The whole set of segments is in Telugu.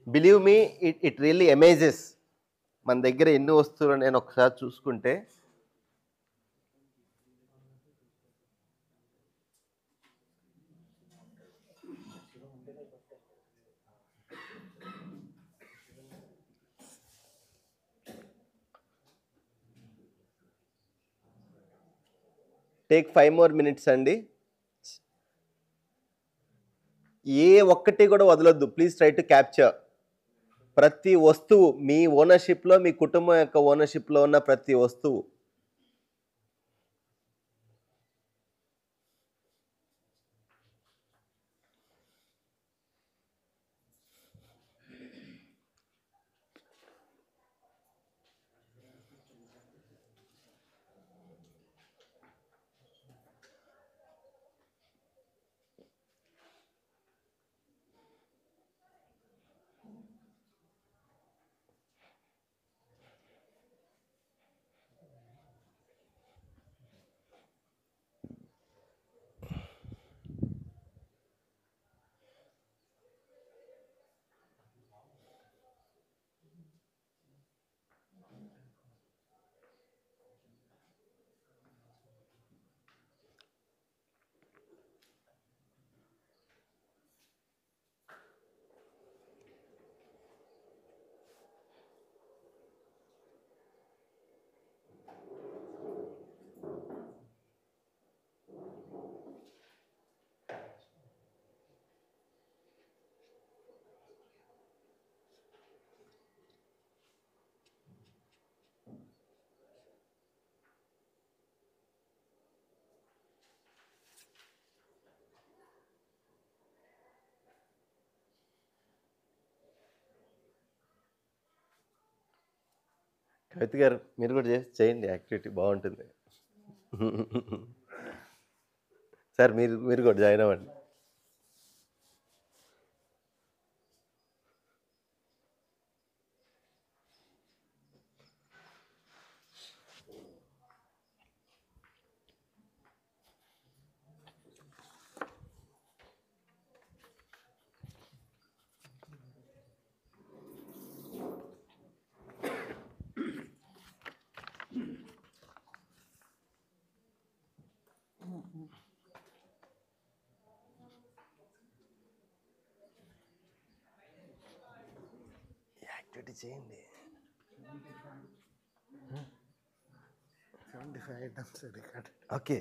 Believe me, it really amazes. మన దగ్గర ఎన్ని వస్తువులు నేను ఒకసారి చూసుకుంటే, టేక్ 5 more minutes అండి. ఏ ఒక్కటి కూడా వదలొద్దు. ప్లీజ్ ట్రై టు క్యాప్చర్ ప్రతి వస్తువు మీ ఓనర్షిప్లో, మీ కుటుంబం యొక్క ఓనర్షిప్లో ఉన్న ప్రతి వస్తువు. కవిత గారు, మీరు కూడా చేయండి, యాక్టివిటీ బాగుంటుంది. సార్ మీరు కూడా జాయిన్ అవ్వండి. యాక్టివిటీ చేయండి. 75 items recorded. ఓకే.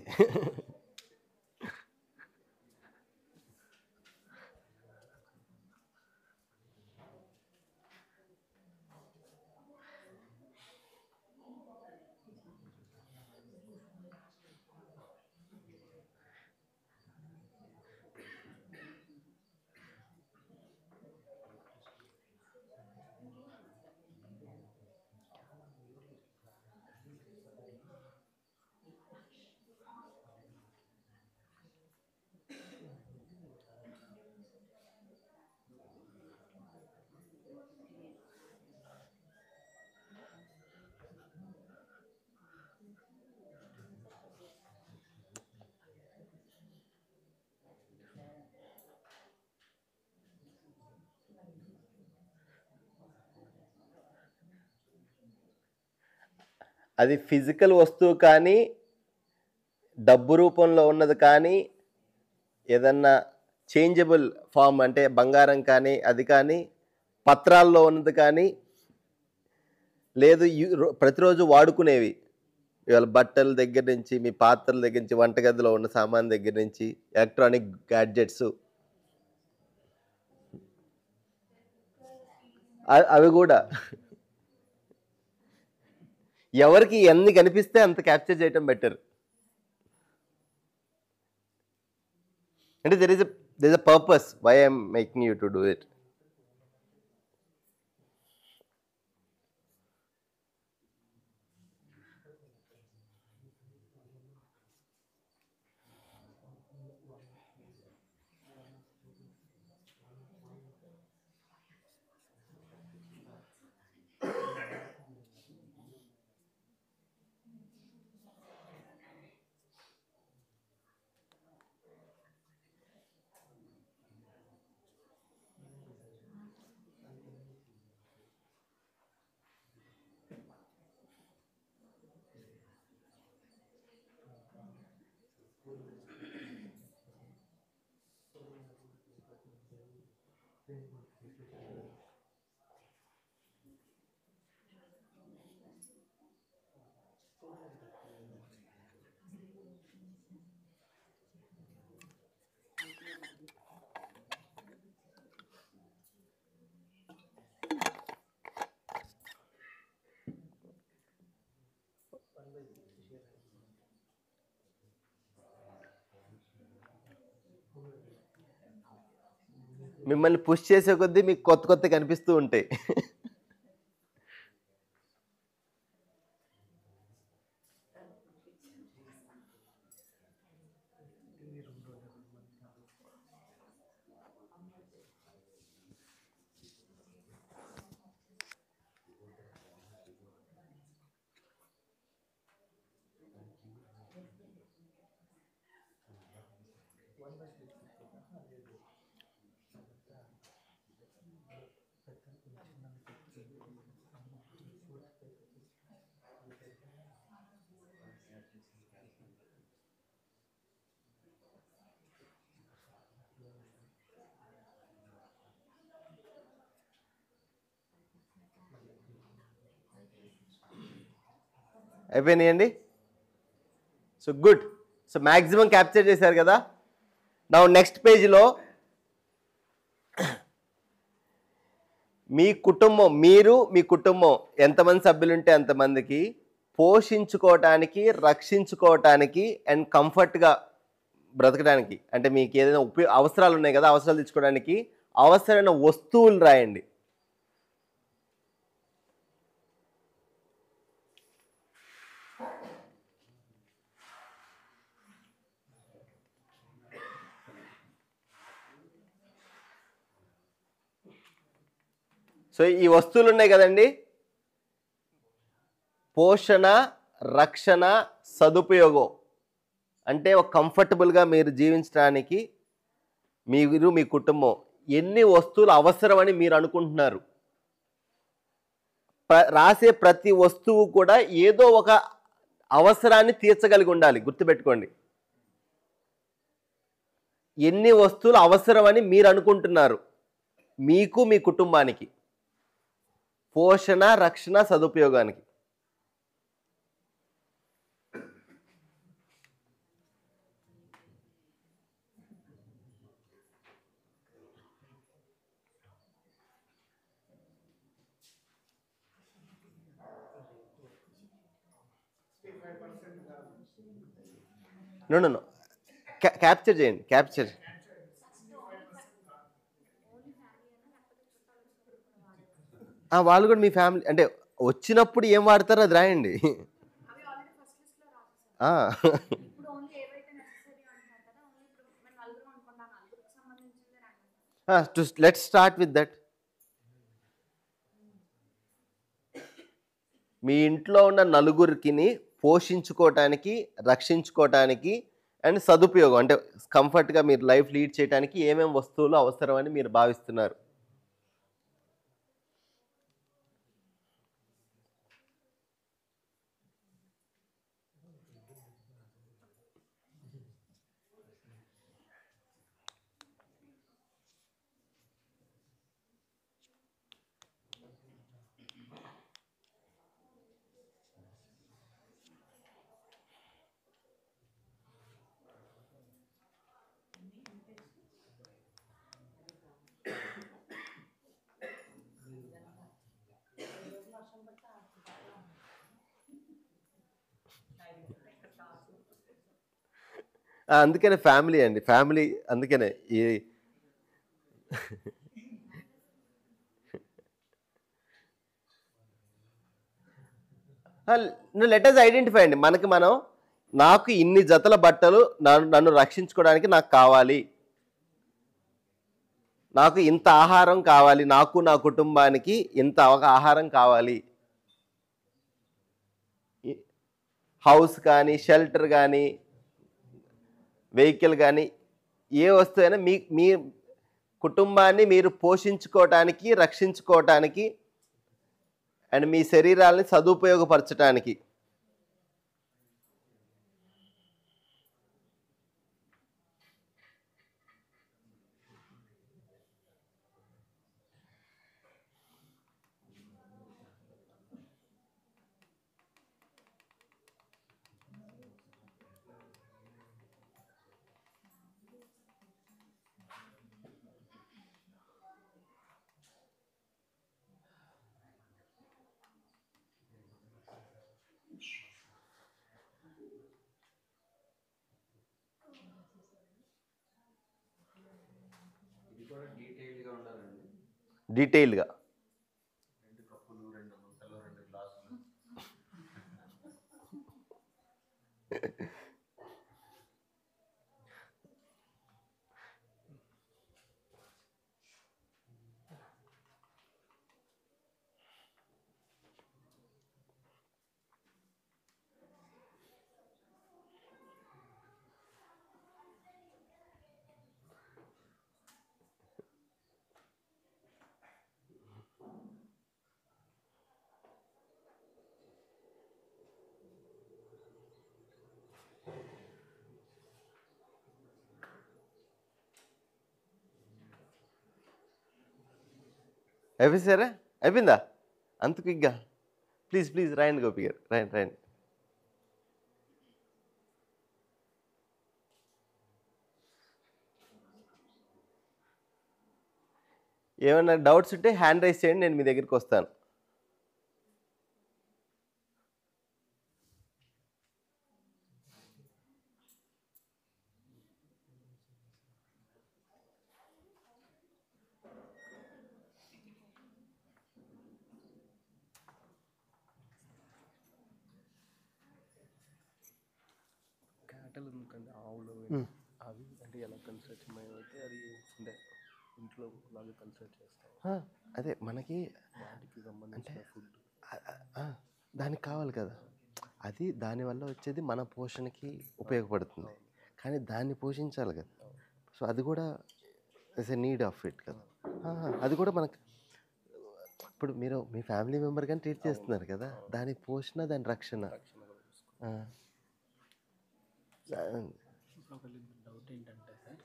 అది ఫిజికల్ వస్తువు కానీ, డబ్బు రూపంలో ఉన్నది కానీ, ఏదన్నా చేంజబుల్ ఫామ్ అంటే బంగారం కానీ, అది కానీ, పత్రాల్లో ఉన్నది కానీ, లేదు ప్రతిరోజు వాడుకునేవి, ఇవాళ బట్టల దగ్గర నుంచి, మీ పాత్రల దగ్గర నుంచి, వంటగదిలో ఉన్న సామాన్ దగ్గర నుంచి, ఎలక్ట్రానిక్ గ్యాడ్జెట్స్, అవి కూడా ఎవరికి ఎన్ని కనిపిస్తే అంత క్యాప్చర్ చేయటం బెటర్. అంటే there is a purpose why I'm making you to do it. మిమ్మల్ని పుష్ చేసే కొద్దీ మీకు కొత్త కొత్త కనిపిస్తూ ఉంటాయి. అయిపోయినాయండి. So good. So maximum capture చేశారు కదా. నా నెక్స్ట్ పేజీలో మీ కుటుంబం, మీరు మీ కుటుంబం ఎంతమంది సభ్యులు ఉంటే అంతమందికి పోషించుకోవటానికి, రక్షించుకోవటానికి అండ్ కంఫర్ట్గా బ్రతకడానికి, అంటే మీకు ఏదైనా అవసరాలు ఉన్నాయి కదా, అవసరాలు తెచ్చుకోవడానికి అవసరమైన వస్తువులు రాయండి. సో ఈ వస్తువులు ఉన్నాయి కదండి, పోషణ, రక్షణ, సదుపయోగం, అంటే ఒక కంఫర్టబుల్గా మీరు జీవించడానికి మీరు మీ కుటుంబం ఎన్ని వస్తువులు అవసరమని మీరు అనుకుంటున్నారు. రాసే ప్రతి వస్తువు కూడా ఏదో ఒక అవసరాన్ని తీర్చగలిగి ఉండాలి. గుర్తుపెట్టుకోండి, ఎన్ని వస్తువులు అవసరమని మీరు అనుకుంటున్నారు మీకు, మీ కుటుంబానికి, పోషణ, రక్షణ, సదుపయోగానికి. నో నో నో, క్యాప్చర్ చేయండి, క్యాప్చర్. వాళ్ళు కూడా మీ ఫ్యామిలీ, అంటే వచ్చినప్పుడు ఏం వాడతారో అది రాయండి. Let's start with that. మీ ఇంట్లో ఉన్న నలుగురికి పోషించుకోవటానికి, రక్షించుకోవటానికి అండ్ సదుపయోగం, అంటే కంఫర్ట్గా మీరు లైఫ్ లీడ్ చేయడానికి ఏమేమి వస్తువులు అవసరమని మీరు భావిస్తున్నారు. అందుకనే ఫ్యామిలీ అండి, ఫ్యామిలీ. అందుకనే ఈ లెటర్స్ ఐడెంటిఫై అండి. మనం నాకు ఇన్ని జతల బట్టలు నన్ను రక్షించుకోవడానికి నాకు కావాలి, నాకు ఇంత ఆహారం కావాలి, నాకు నా కుటుంబానికి ఇంత ఆహారం కావాలి. హౌస్ కానీ, షెల్టర్ కానీ, వెహికల్ కానీ, ఏ వస్తువైనా మీ కుటుంబాన్ని మీరు పోషించుకోవటానికి, రక్షించుకోవటానికి అండ్ మీ శరీరాలని సదుపయోగపరచడానికి. డీటెయిల్గా. అయిపోయింది, అయిపోయిందా అంత క్విక్గా? ప్లీజ్ ప్లీజ్ రాయండి గోపి గారు, రాయండి రాయండి. ఏమైనా డౌట్స్ ఉంటే హ్యాండ్ రైజ్ చేయండి, నేను మీ దగ్గరికి వస్తాను. క్యాటల్ ఎందుకంటే ఆవులు అవి అంటే ఎలా కన్స్ట్రక్ట్ అయితే అది అంటే ఇంట్లో లాగా కన్స్ట్రక్ట్ చేస్తాం. అదే మనకి వాటికి సంబంధించిన ఫుడ్ దానికి కావాలి కదా, అది దానివల్ల వచ్చేది మన పోషణకి ఉపయోగపడుతుంది, కానీ దాన్ని పోషించాలి కదా. సో అది కూడా is a need of it కదా. అది కూడా మనకు ఇప్పుడు మీరు మీ ఫ్యామిలీ మెంబర్ కానీ ట్రీట్ చేస్తున్నారు కదా, దాని పోషణ దాని రక్షణ. ఒకవేళ డౌట్ ఏంటంటే సార్,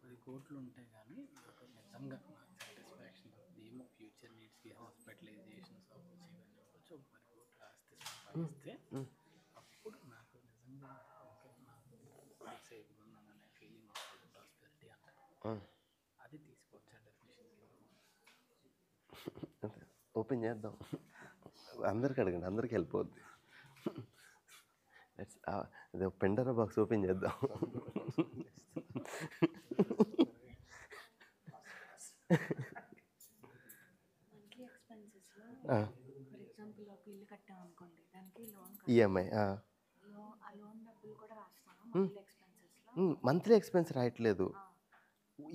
10 కోట్లు ఉంటాయి కానీ నాకు నిజంగా నాకు సాటిస్ఫాక్షన్ ఏమో ఫ్యూచర్ నీడ్స్కి హాస్పిటలైజేషన్స్ అవ్వచ్చు, ఇవన్నీ అవ్వచ్చు, 10 కోట్లు ఆస్తి సంపాదిస్తే అప్పుడు నాకు నిజంగా ఓకే నాకు సేఫ్గా ఉన్నాననే ఫీలింగ్ వస్తుంది. ప్రాస్పెరిటీ అంటారు, అది తీసుకోవచ్చా డెఫినేషన్? ఓపెన్ చేద్దాం, అందరికి అడగండి, అందరికి హెల్ప్ అవుద్ది. అదే పెండరా బాక్స్ ఓపెన్ చేద్దాం. ఈఎంఐ మంత్లీ ఎక్స్పెన్స్ రాయట్లేదు.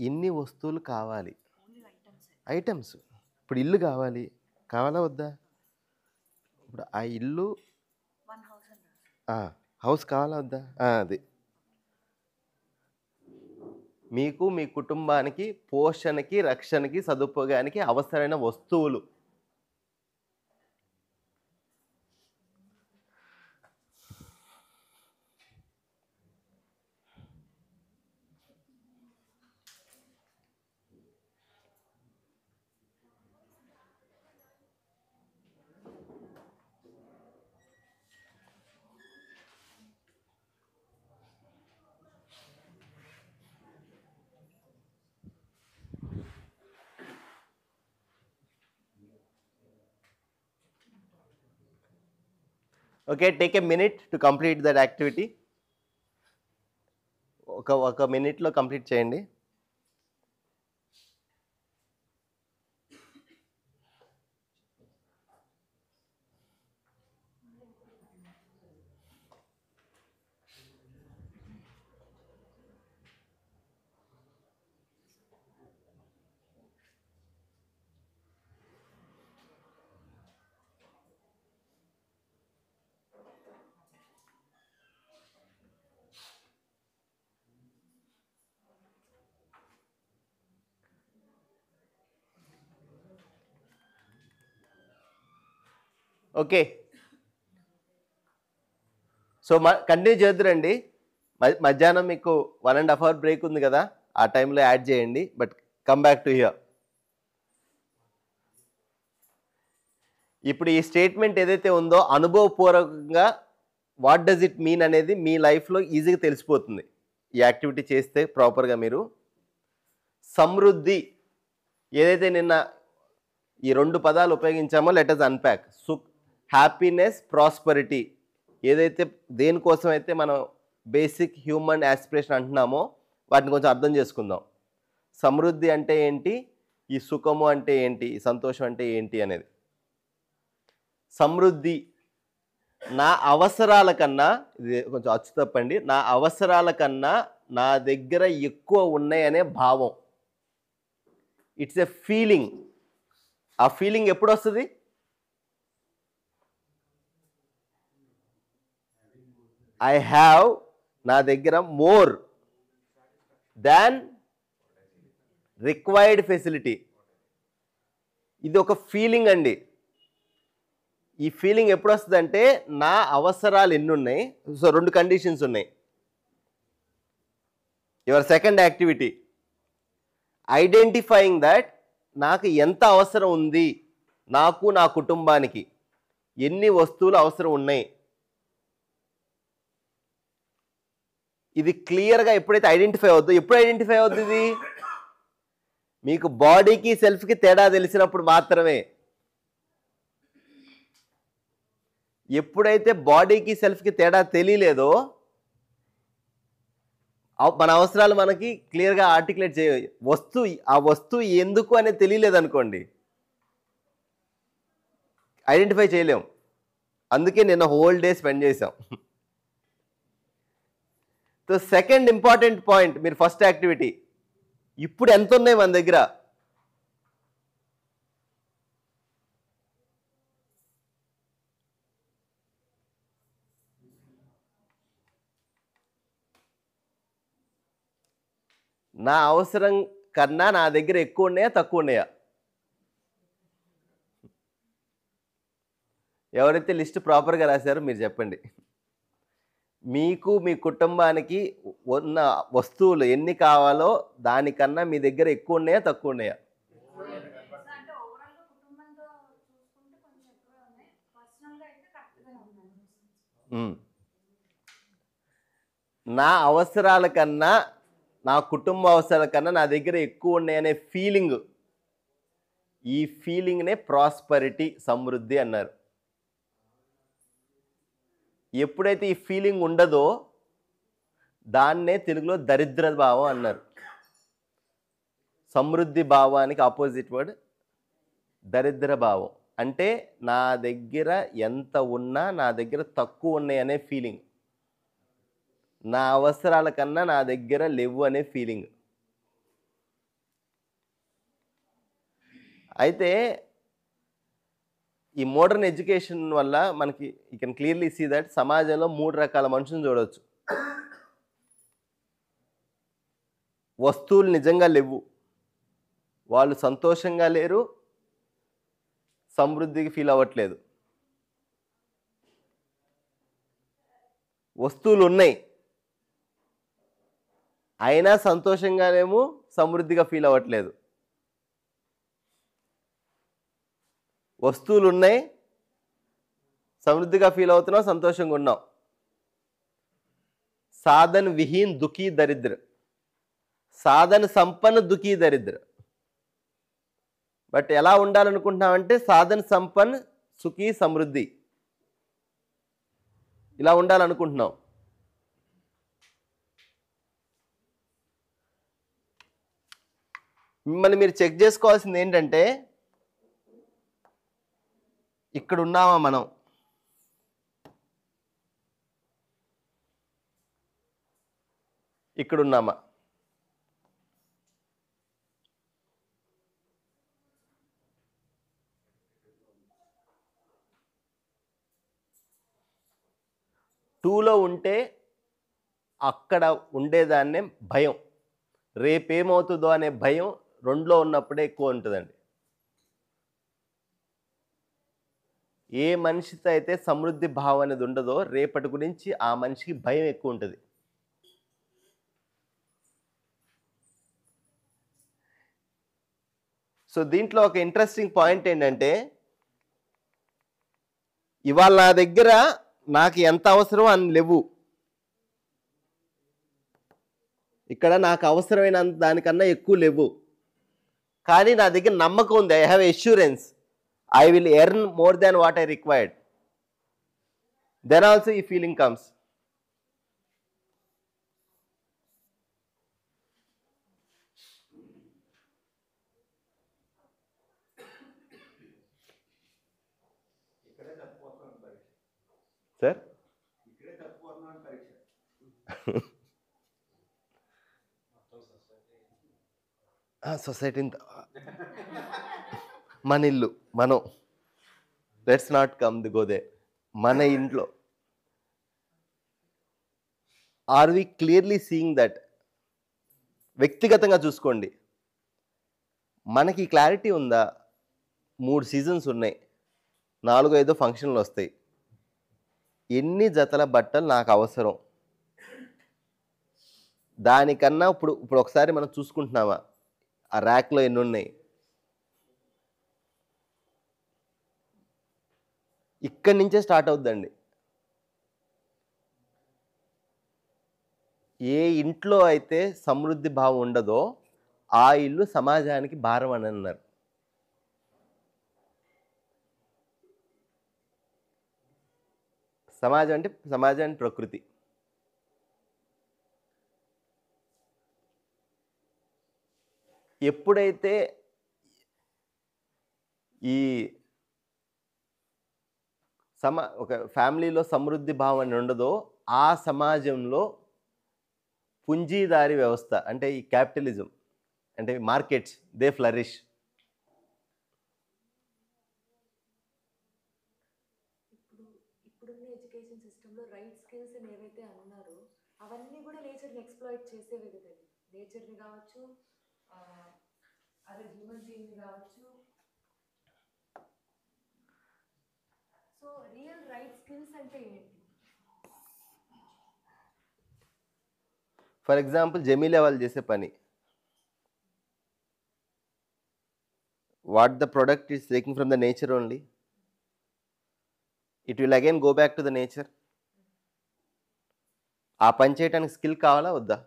ఎన్ని వస్తువులు కావాలి, ఐటమ్స్. ఇప్పుడు ఇల్లు కావాలా వద్దా? ఇప్పుడు ఆ ఇల్లు హౌస్ కావాలా వద్దా? అది మీకు మీ కుటుంబానికి పోషణకి రక్షణకి సదుపాయానికి అవసరమైన వస్తువులు. Okay, take a minute to complete that activity. ఒక మినిట్లో కంప్లీట్ చేయండి. ఓకే, సో కంటిన్యూ చేద్దురండి. మధ్యాహ్నం మీకు 1.5 hour బ్రేక్ ఉంది కదా, ఆ టైంలో యాడ్ చేయండి. But come back to hear. ఇప్పుడు ఈ స్టేట్మెంట్ ఏదైతే ఉందో అనుభవపూర్వకంగా వాట్ డస్ ఇట్ మీన్ అనేది మీ లైఫ్లో ఈజీగా తెలిసిపోతుంది ఈ యాక్టివిటీ చేస్తే ప్రాపర్గా. మీరు సమృద్ధి ఏదైతే నిన్న ఈ 2 పదాలు ఉపయోగించామో let us unpack. Happiness, prosperity ఏదైతే దేనికోసం అయితే మనం బేసిక్ హ్యూమన్ యాస్పిరేషన్ అంటున్నామో వాటిని కొంచెం అర్థం చేసుకుందాం. సమృద్ధి అంటే ఏంటి, ఈ సుఖము అంటే ఏంటి, ఈ సంతోషం అంటే ఏంటి అనేది. సమృద్ధి నా అవసరాల కన్నా, ఇది కొంచెం అచ్చు తప్పండి, నా అవసరాల కన్నా నా దగ్గర ఎక్కువ ఉన్నాయనే భావం. It's a feeling. ఆ ఫీలింగ్ ఎప్పుడు వస్తుంది? ఐ హ్యావ్, నా దగ్గర మోర్ దాన్ రిక్వైర్డ్ ఫెసిలిటీ. ఇది ఒక ఫీలింగ్ అండి. ఈ ఫీలింగ్ ఎప్పుడు వస్తుంది అంటే నా అవసరాలు ఎన్ని ఉన్నాయి. సో 2 కండిషన్స్ ఉన్నాయి. Your second activity identifying that నాకు ఎంత అవసరం ఉంది, నాకు నా కుటుంబానికి ఎన్ని వస్తువులు అవసరం ఉన్నాయి. ఇది క్లియర్గా ఎప్పుడైతే ఐడెంటిఫై అవుద్దో, ఎప్పుడు ఐడెంటిఫై అవుతుంది ఇది? మీకు బాడీకి సెల్ఫ్కి తేడా తెలిసినప్పుడు మాత్రమే. ఎప్పుడైతే బాడీకి సెల్ఫ్కి తేడా తెలియలేదో, మన అవసరాలు మనకి క్లియర్గా ఆర్టికులేట్ చేయ, ఆ వస్తువు ఎందుకు అనేది తెలియలేదు అనుకోండి, ఐడెంటిఫై చేయలేం. అందుకే నిన్న హోల్ డే స్పెండ్ చేసాం. సో సెకండ్ ఇంపార్టెంట్ పాయింట్, మీరు ఫస్ట్ యాక్టివిటీ ఇప్పుడు ఎంత ఉన్నాయి మన దగ్గర. నా అవసరం కన్నా నా దగ్గర ఎక్కువ ఉన్నాయా తక్కువ ఉన్నాయా? ఎవరైతే లిస్ట్ ప్రాపర్గా రాశారో మీరు చెప్పండి. మీకు మీ కుటుంబానికి ఉన్న వస్తువులు ఎన్ని కావాలో దానికన్నా మీ దగ్గర ఎక్కువ ఉన్నాయా తక్కువ ఉన్నాయా? నా అవసరాల కన్నా, నా కుటుంబ అవసరాల కన్నా నా దగ్గర ఎక్కువ ఉన్నాయనే ఫీలింగ్, ఈ ఫీలింగ్నే ప్రాస్పరిటీ, సమృద్ధి అన్నారు. ఎప్పుడైతే ఈ ఫీలింగ్ ఉండదో దాన్నే తెలుగులో దరిద్ర భావం అన్నారు. సమృద్ధి భావానికి ఆపోజిట్ వర్డ్ దరిద్ర భావం. అంటే నా దగ్గర ఎంత ఉన్నా నా దగ్గర తక్కువ ఉన్నాయి అనే ఫీలింగ్, నా అవసరాల కన్నా నా దగ్గర లేవు అనే ఫీలింగ్. అయితే ఈ మోడర్న్ ఎడ్యుకేషన్ వల్ల మనకి you can clearly see that సమాజంలో 3 రకాల మనుషులను చూడవచ్చు. వస్తువులు నిజంగా లేవు, వాళ్ళు సంతోషంగా లేరు, సమృద్ధికి ఫీల్ అవ్వట్లేదు. వస్తువులు ఉన్నాయి అయినా సంతోషంగా లేము, సమృద్ధిగా ఫీల్ అవ్వట్లేదు. వస్తువులు ఉన్నాయి, సమృద్ధిగా ఫీల్ అవుతున్నాం, సంతోషంగా ఉన్నాం. సాధన్ విహీన్ దుఃఖీ దరిద్ర, సాధన సంపన్న దుఃఖీ దరిద్ర. బట్ ఎలా ఉండాలనుకుంటున్నామంటే సాధన సంపన్న సుఖీ సమృద్ధి, ఇలా ఉండాలనుకుంటున్నాం. మిమ్మల్ని మీరు చెక్ చేసుకోవాల్సింది ఏంటంటే, ఇక్కడ ఉన్నామా మనం? ఇక్కడ ఉన్నామా? టూలో ఉంటే అక్కడ ఉండేదాన్నే భయం, రేపేమవుతుందో అనే భయం 2లో ఉన్నప్పుడే ఎక్కువ ఉంటుందండి. ఏ మనిషితో అయితే సమృద్ధి భావం అనేది ఉండదో రేపటి గురించి ఆ మనిషికి భయం ఎక్కువ ఉంటుంది. సో దీంట్లో ఒక ఇంట్రెస్టింగ్ పాయింట్ ఏంటంటే, ఇవాళ నా దగ్గర నాకు ఎంత అవసరం అని లేవు, ఇక్కడ నాకు అవసరమైన దానికన్నా ఎక్కువ లేవు, కానీ నా దగ్గర నమ్మకం ఉంది. I have assurance, I will earn more than what I required. Then also ఈ feeling comes. సార్ సొసైటీ మన ఇల్లు మనం, లెట్స్ నాట్ కమ్ ది గోదే, మన ఇంట్లో are we clearly seeing that? వ్యక్తిగతంగా చూసుకోండి, మనకి క్లారిటీ ఉందా? 3 సీజన్స్ ఉన్నాయి, 4-5 ఫంక్షన్లు వస్తాయి, ఎన్ని జతల బట్టలు నాకు అవసరం? దానికన్నా ఇప్పుడు ఒకసారి మనం చూసుకుంటున్నామా ఆ ర్యాక్లో ఎన్ని ఉన్నాయి? ఇక్కడి నుంచే స్టార్ట్ అవుద్దండి. ఏ ఇంట్లో అయితే సమృద్ధి భావం ఉండదో ఆ ఇల్లు సమాజానికి భారం అని అన్నారు. సమాజం అంటే సమాజానికి ప్రకృతి. ఎప్పుడైతే ఈ ఒక ఫ్యామిలీలో సమృద్ధి భావం అని ఉండదో ఆ సమాజంలో పుంజీదారీ వ్యవస్థ అంటే ఈ క్యాపిటలిజం అంటే మార్కెట్స్ దే ఫ్లరిష్. ఇప్పుడున్న ఎడ్యుకేషన్ సిస్టంలో రైట్ స్కిల్స్ అని ఏవైతే అన్నారో అవన్నీ కూడా నేచర్ని ఎక్స్ప్లాయిట్ చేసేవి కదండి. నేచర్ని కావచ్చు, అదే హ్యూమన్ బీయింగ్ని కావచ్చు. సో రియల్ రైట్ స్కిల్స్ అంటే ఏంటి? ఫర్ ఎగ్జాంపుల్ జమీలా వాళ్ళు చేసే పని, what the product is taking from the nature only, it will again go back to the nature. ఆ పని చేయడానికి స్కిల్ కావాలా వద్దా?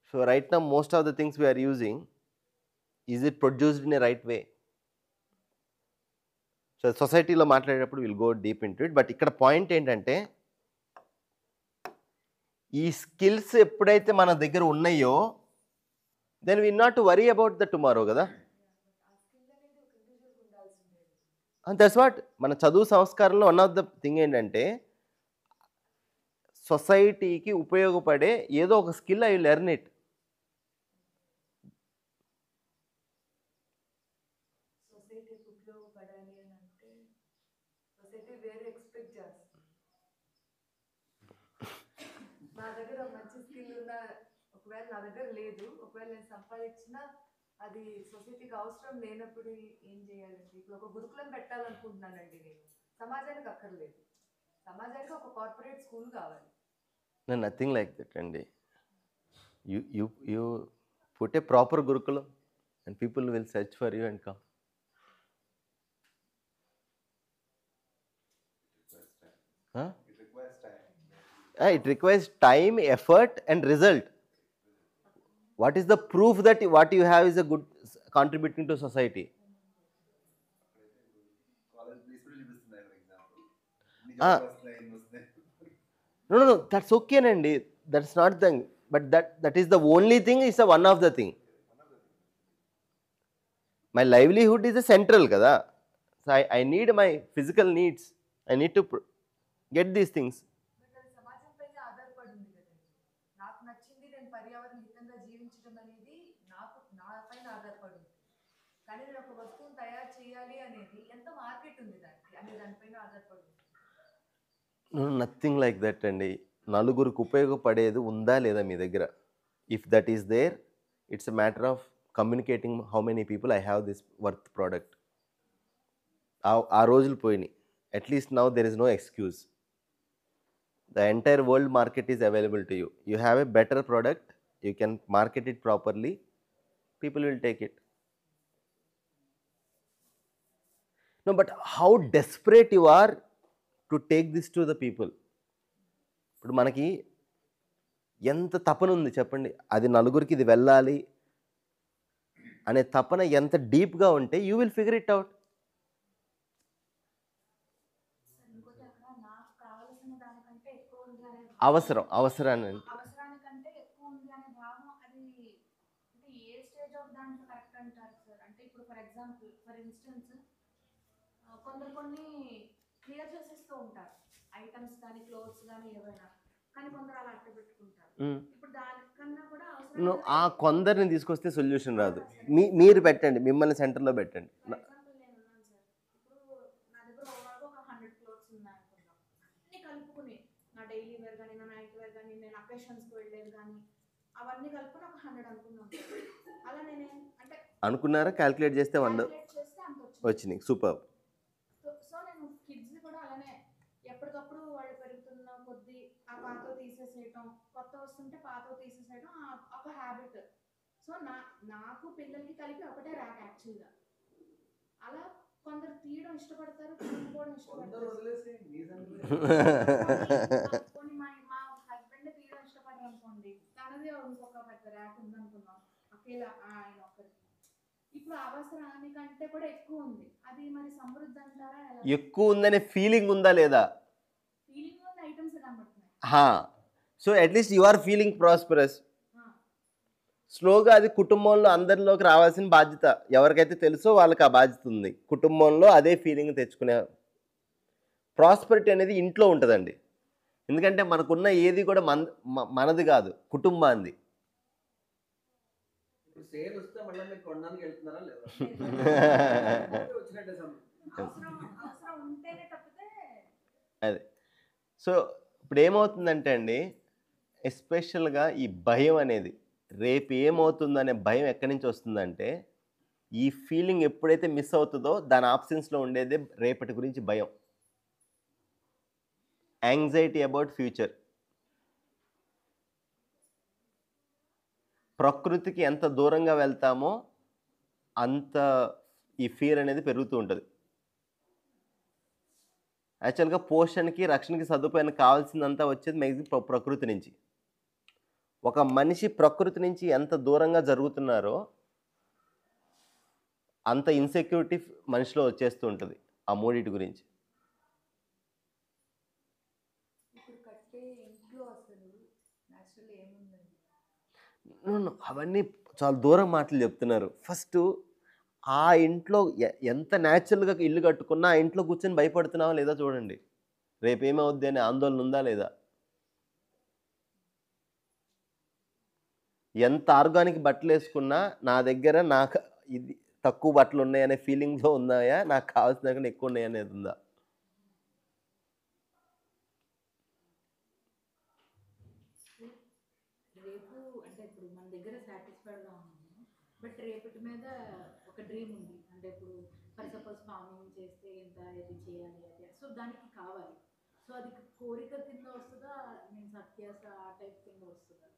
So right now most of the things we're using, is it produced in a right way? So సొసైటీలో మాట్లాడేటప్పుడు will go deep into it. But ఇక్కడ పాయింట్ ఏంటంటే ఈ స్కిల్స్ ఎప్పుడైతే మన దగ్గర ఉన్నాయో then we not worry about the tomorrow కదా. దట్స్ వాట్ మన చదువు సంస్కారంలో వన్ ఆఫ్ ద థింగ్ ఏంటంటే సొసైటీకి ఉపయోగపడే ఏదో ఒక skill I will learn it. సొసైటీకి ఉపయోగపడాలి అని అంటే సొసైటీ వేరే ఎక్స్పెక్ట్ చేస్తుంది. నా దగ్గర మంచి స్కిల్ ఉన్నా ఒకవేళ నా దగ్గర లేదు, ఒకవేళ నేను సంపాదించినా అది సొసైటీకి అవసరం లేనప్పుడు ఏం చేయాలండి? ఇప్పుడు ఒక గురుకులం పెట్టాలనుకుంటున్నానండి, నేను సమాజానికి అక్కర్లేదు, సమాజానికి ఒక కార్పొరేట్ స్కూల్ కావాలి. నథింగ్ లైక్ దట్ అండి. You put a proper gurukulam and people will search for you and come. It requires time, effort and result. What is the proof that what you have is a good contributing to society? No, that's okay nandi, that's not the thing, but that is the only thing, is a one of the thing. My livelihood is a central kada, so I need my physical needs, I need to get these things. సమాజం పైన ఆధారపడి ఉంది కదండి. నాకు నచ్చింది నేను పర్యావరణ హితంగా జీవించడం అనేది నా పైన ఆధారపడి ఉంది. కానీ నేను ఒక వస్తువును తయారు చేయాలి అనేది ఎంత మార్కెట్ ఉంది దానికి అనే దానిపైన ఆధారపడి ఉంది. నథింగ్ లైక్ దట్ అండి. నలుగురికి ఉపయోగపడేది ఉందా లేదా మీ దగ్గర? If that is there, it's a matter of communicating how many people I have this worth product. ఆ రోజులు పోయినాయి. At least now there is no excuse. The entire world market is available to you. You have a better product, you can market it properly, people will take it. No, but how desperate you are to take this to the people. ఇప్పుడు మనకి ఎంత తపన ఉంది చెప్పండి, అది నలుగురికి ఇది వెళ్ళాలి అనే తపన ఎంత డీప్గా ఉంటే you will figure it out. అవసరానికంటే ఎక్కువ ఉంది అనే భావం అది అంటే ఏ స్టేజ్ ఆఫ్ దాంట్లో కరెక్ట్ అంటారు సార్? అంటే ఇప్పుడు ఫర్ ఎగ్జాంపుల్ ఫర్ ఇన్స్టెన్స్ కొందరు కొన్ని క్లియర్ చేసేస్తూ ఉంటారు, ఐటమ్స్ కానీ క్లోత్స్ కానీ ఏవైనా, కానీ కొందరు అలా అట్ట పెట్టుకుంటారు. ఇప్పుడు దానికన్నా కూడా అవసరం ఆ కొందరిని తీసుకొస్తే సొల్యూషన్ రాదు. మీరు పెట్టండి, మిమ్మల్ని సెంటర్లో పెట్టండి. ఫర్ ఎగ్జాంపుల్ నేను ఉన్నాను సార్, ఇప్పుడు నా దగ్గర ఓవరాల్గా ఒక 100 క్లోత్స్ ఉన్నాయి అనుకుందాం, అన్ని కలుపుకుని నా డైలీ వేర్ కానీ నా నైట్ వేర్ కానీ నేను అకేషన్స్కి వెళ్ళేది కానీ అవన్నీ కలుపుకొని ఒక 100 అనుకున్నాను. అలా నేను అంటే అనుకున్నారా? క్యాల్కులేట్ చేస్తే 100 calculate చేస్తే అంత వచ్చినాయి. సూపర్. సో నేను కిడ్స్ కూడా అలానే ఎప్పటికప్పుడు వాళ్ళు పెరుగుతున్న కొద్దీ ఆ పాత తీసేసేయటం, కొత్త వస్తుంటే పాత తీసేసేయటం ఒక హ్యాబిట్. సో నాకు పిల్లలకి కలిపి ఒకటే ర్యాక్ యాక్చువల్గా. అలా కొందరు తీయడం ఇష్టపడతారు, కొనుక్కోవడం ఇష్టపడతారు. కొన్ని మా హస్బెండ్ తీయడం ఇష్టపడరు అనుకోండి, తనది ఇంకొక పెద్ద ర్యాక్ ఉందనుకున్నాం ఒకేలా ఆయన ఒక్కరికి. ఇప్పుడు అవసరానికంటే కూడా ఎక్కువ ఉంది, అది మరి సమృద్ధి అంటారా? ఎక్కువ ఉందనే ఫీలింగ్ ఉందా లేదా? ఫీలింగ్ ఉన్న ఐటమ్స్ కనబడుతున్నాయి. So at least you are feeling prosperous. స్లోగా అది కుటుంబంలో అందరిలోకి రావాల్సిన బాధ్యత. ఎవరికైతే తెలుసో వాళ్ళకి ఆ బాధ్యత ఉంది. కుటుంబంలో అదే ఫీలింగ్ తెచ్చుకునే ప్రాస్పరిటీ అనేది ఇంట్లో ఉంటుందండి. ఎందుకంటే మనకున్న ఏది కూడా మనది కాదు, కుటుంబాంది. అదే. సో ఇప్పుడు ఏమవుతుందంటే అండి, ఎస్పెషల్గా ఈ భయం అనేది, రేపు ఏమవుతుందనే భయం ఎక్కడి నుంచి వస్తుందంటే, ఈ ఫీలింగ్ ఎప్పుడైతే మిస్ అవుతుందో దాని ఆబ్సెన్స్లో ఉండేదే రేపటి గురించి భయం. Anxiety about future. ప్రకృతికి ఎంత దూరంగా వెళ్తామో అంత ఈ ఫియర్ అనేది పెరుగుతూ ఉంటుంది. యాక్చువల్గా పోషణకి, రక్షణకి, సదుపాయానికి కావాల్సిందంతా వచ్చేది మ్యాక్సిమం ప్రకృతి నుంచి. ఒక మనిషి ప్రకృతి నుంచి ఎంత దూరంగా జరుగుతున్నారో అంత ఇన్సెక్యూరిటీ మనిషిలో వచ్చేస్తూ ఉంటుంది ఆ మూడింటి గురించి. అవన్నీ చాలా దూరం మాటలు చెప్తున్నారు. ఫస్ట్ ఆ ఇంట్లో ఎంత న్యాచురల్గా ఇల్లు కట్టుకున్నా ఆ ఇంట్లో కూర్చొని భయపడుతున్నావా లేదా చూడండి. రేపేమవుద్ది అనే ఆందోళన ఉందా లేదా? ఎంత ఆర్గానిక్ బట్టలు వేసుకున్నా నా దగ్గర నాకు ఇది తక్కువ బట్టలు ఉన్నాయనే ఫీలింగ్లో ఉన్నాయా, నాకు కావాల్సిన కన్నా ఎక్కువ ఉన్నాయనేది ఉందా? రేపు అంటే ఇప్పుడు మన దగ్గర సాటిస్ఫైడ్గా ఉన్నాము, బట్ రేపటి మీద ఒక డ్రీమ్ ఉంది. అంటే ఇప్పుడు ఫర్ సపోజ్ ఫార్మింగ్ చేస్తే ఎంత ఇది చేయాలి అది, సో దానికి కావాలి. సో అది కోరిక కింద వస్తుందా, నేను సత్యాస ఆ టైప్ కింద వస్తుందా?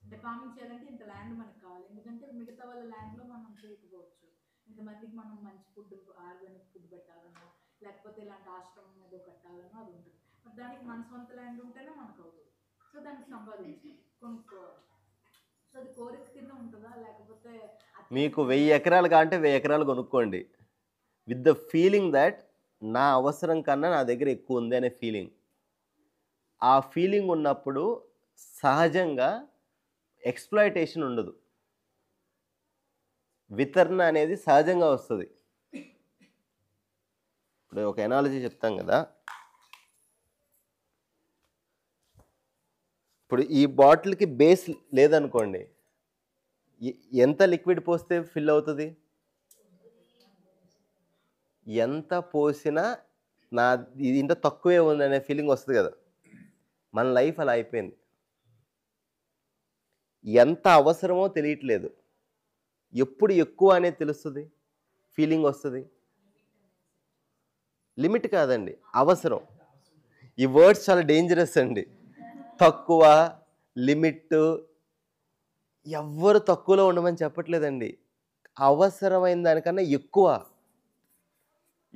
అంటే ఫార్మింగ్ చేయాలంటే ఇంత ల్యాండ్ మనకు కావాలి, ఎందుకంటే మిగతా వాళ్ళ ల్యాండ్లో మనం చేయకపోవచ్చు. ఇంతమందికి మనం మంచి ఫుడ్, ఆర్గానిక్ ఫుడ్ పెట్టాలనో, లేకపోతే ఇలాంటి ఆశ్రమం ఏదో కట్టాలనో అది ఉంటుంది. మరి దానికి మన సొంత ల్యాండ్ ఉంటేనే మనకు అవుతుంది. సో దానికి సంపాదించాలి, కొనుక్కోవాలి. సో అది కోరిక కింద ఉంటుందా, లేకపోతే మీకు 1000 ఎకరాలు కావాలంటే 1000 ఎకరాలు కొనుక్కోండి, విత్ ద ఫీలింగ్ దట్ నా అవసరం కన్నా నా దగ్గర ఎక్కువ ఉంది అనే ఫీలింగ్. ఆ ఫీలింగ్ ఉన్నప్పుడు సహజంగా ఎక్స్ప్లాయిటేషన్ ఉండదు, వితరణ అనేది సహజంగా వస్తుంది. ఇప్పుడు ఒక ఎనాలజీ చెప్తాం కదా. ఇప్పుడు ఈ బాటిల్కి బేస్ లేదనుకోండి, ఎంత లిక్విడ్ పోస్తే ఫిల్ అవుతుంది? ఎంత పోసినా నా ఇది ఇంత తక్కువే ఉందనే ఫీలింగ్ వస్తుంది కదా. మన లైఫ్ అలా అయిపోయింది. ఎంత అవసరమో తెలియట్లేదు, ఎప్పుడు ఎక్కువ అనేది తెలుస్తుంది, ఫీలింగ్ వస్తుంది. లిమిట్ కాదండి, అవసరం. ఈ వర్డ్స్ చాలా డేంజరస్ అండి. తక్కువ, లిమిట్, ఎవ్వరు తక్కువలో ఉండమని చెప్పట్లేదండి. అవసరమైన దానికన్నా ఎక్కువ.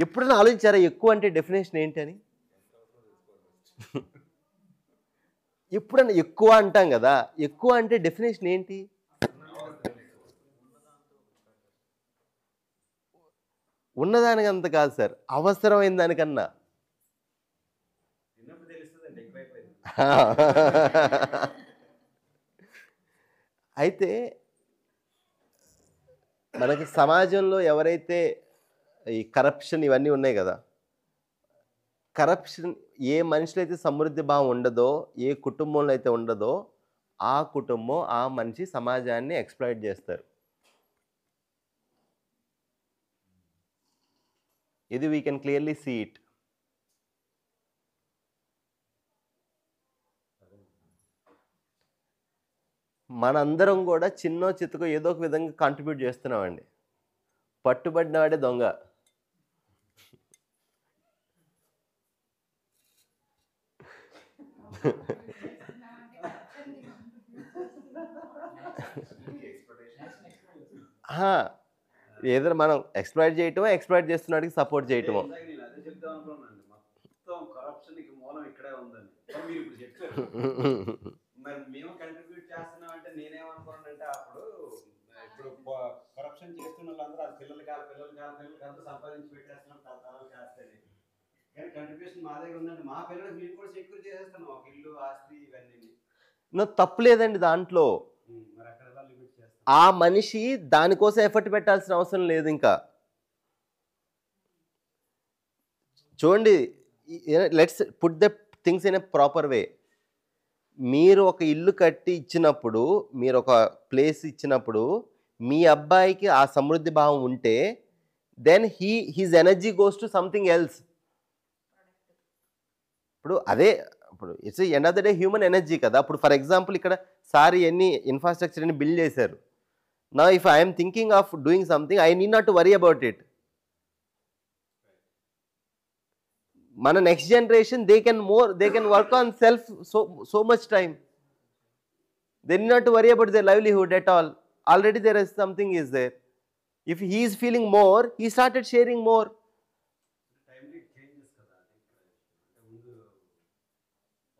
ఎప్పుడైనా ఆలోచించారా ఎక్కువ అంటే డెఫినేషన్ ఏంటి అని? ఎప్పుడైనా ఎక్కువ అంటాం కదా, ఎక్కువ అంటే డెఫినేషన్ ఏంటి? ఉన్నదానికంత కాదు సార్, అవసరమైన దానికన్నా. అయితే మనకి సమాజంలో ఎవరైతే ఈ కరప్షన్ ఇవన్నీ ఉన్నాయి కదా, కరప్షన్ ఏ మనిషిలో అయితే సమృద్ధి భావం ఉండదో, ఏ కుటుంబంలో అయితే ఉండదో, ఆ కుటుంబం, ఆ మనిషి సమాజాన్ని ఎక్స్‌ప్లాయిట్ చేస్తారు. ఇది we can clearly see it. మనందరం కూడా చిన్నో చితకో ఏదో ఒక విధంగా కాంట్రిబ్యూట్ చేస్తున్నామండి. పట్టుబడినవాడే దొంగ. ఆహా! ఏదైనా మనం ఎక్స్‌ప్లాయిట్ చేయటమో, ఎక్స్‌ప్లాయిట్ చేస్తున్నవాడికి సపోర్ట్ చేయటమో. ఇందాక నేను అదే చెప్దాం అనుకున్నానండి. మొత్తం కరప్షన్‌కి మూలం ఇక్కడే ఉందని. కానీ మీరు ఇప్పుడు చెప్పారు. మరి మేము కంట్రిబ్యూట్ చేస్తున్నాం అంటే నేనేమనుకున్నానంటే అప్పుడు ఇప్పుడు కరప్షన్ చేస్తున్న వాళ్ళందరూ ఆ పిల్లలకి అంతా సంపాదించి పెట్టేస్తున్నాం తరాలు కాస్తని. కానీ కంట్రిబ్యూషన్ మా దగ్గర ఉందంటే మా పిల్లలకి మేము కూడా సెక్యూర్ చేసేస్తున్నాం ఒక ఇల్లు, ఆస్తి ఇవన్నీ. తప్పు లేదండి దాంట్లో. మరి అక్కడ ఎలా లిమిట్ చేస్తాం? ఆ మనిషి దానికోసం ఎఫర్ట్ పెట్టాల్సిన అవసరం లేదు ఇంకా. చూడండి, let's put the things in a proper way. మీరు ఒక ఇల్లు కట్టి ఇచ్చినప్పుడు, మీరు ఒక ప్లేస్ ఇచ్చినప్పుడు, మీ అబ్బాయికి ఆ సమృద్ధి భావం ఉంటే, then his energy goes to something else. ఇప్పుడు అదే, ఇప్పుడు it's end of the day human energy కదా. ఇప్పుడు ఫర్ ఎగ్జాంపుల్ ఇక్కడ సార్ ఎన్ని ఇన్ఫ్రాస్ట్రక్చర్ అని బిల్డ్ చేశారు. నా if I'm thinking of doing something, I need not to worry about it. మన next generation they can work on self so much time. They need not to worry about their livelihood at all. Already there is something is there. If he is feeling more, he started sharing more. Timely changes కదా. అంటే ముందు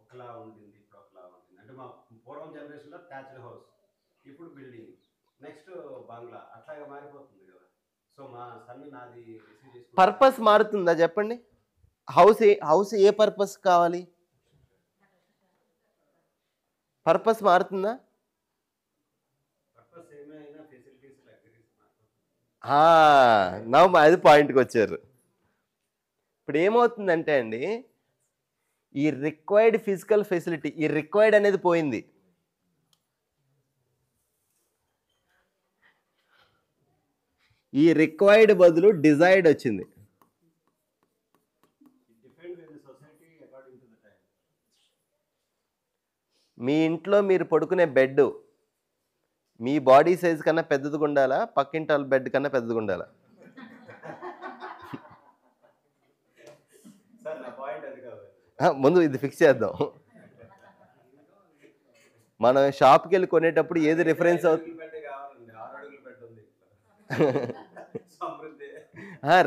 ఒకలా ఉంటుంది, ఇప్పుడు ఒకలా ఉంటుంది. అంటే మా పూర్వం జనరేషన్లో థ్యాచ్డ్ హౌస్, ఇప్పుడు బిల్డింగ్, నెక్స్ట్ బంగ్లా, అట్లాగే మారిపోతుంది కదా. సో మా సన్ నాది రిసీవ్ చేసుకుంటే పర్పస్ మారుతుందా చెప్పండి? హౌస్ ఏ పర్పస్ కావాలి? పర్పస్ మారుతుందా? పర్పస్ ఏమే అయినా ఫెసిలిటీస్ లగ్జరీస్ అది పాయింట్కి వచ్చారు. ఇప్పుడు ఏమవుతుందంటే అండి, ఈ రిక్వైర్డ్ ఫిజికల్ ఫెసిలిటీ, ఈ రిక్వైర్డ్ అనేది పోయింది. ఈ రిక్వైర్డ్ బదులు డిజైర్డ్ వచ్చింది. మీ ఇంట్లో మీరు పడుకునే బెడ్ మీ బాడీ సైజ్ కన్నా పెద్దదిగా ఉండాలా, పక్కింటి వాళ్ళ బెడ్ కన్నా పెద్దదిగా ఉండాలా? సార్ నా పాయింట్ అది కాదు. ముందు ఇది ఫిక్స్ చేద్దాం. మనం షాప్కి వెళ్ళి కొనేటప్పుడు ఏది రిఫరెన్స్ అవుతుంది? బెడ్ కావాలండి, 6 అడుగుల బెడ్ ఉంది సమృద్ధి.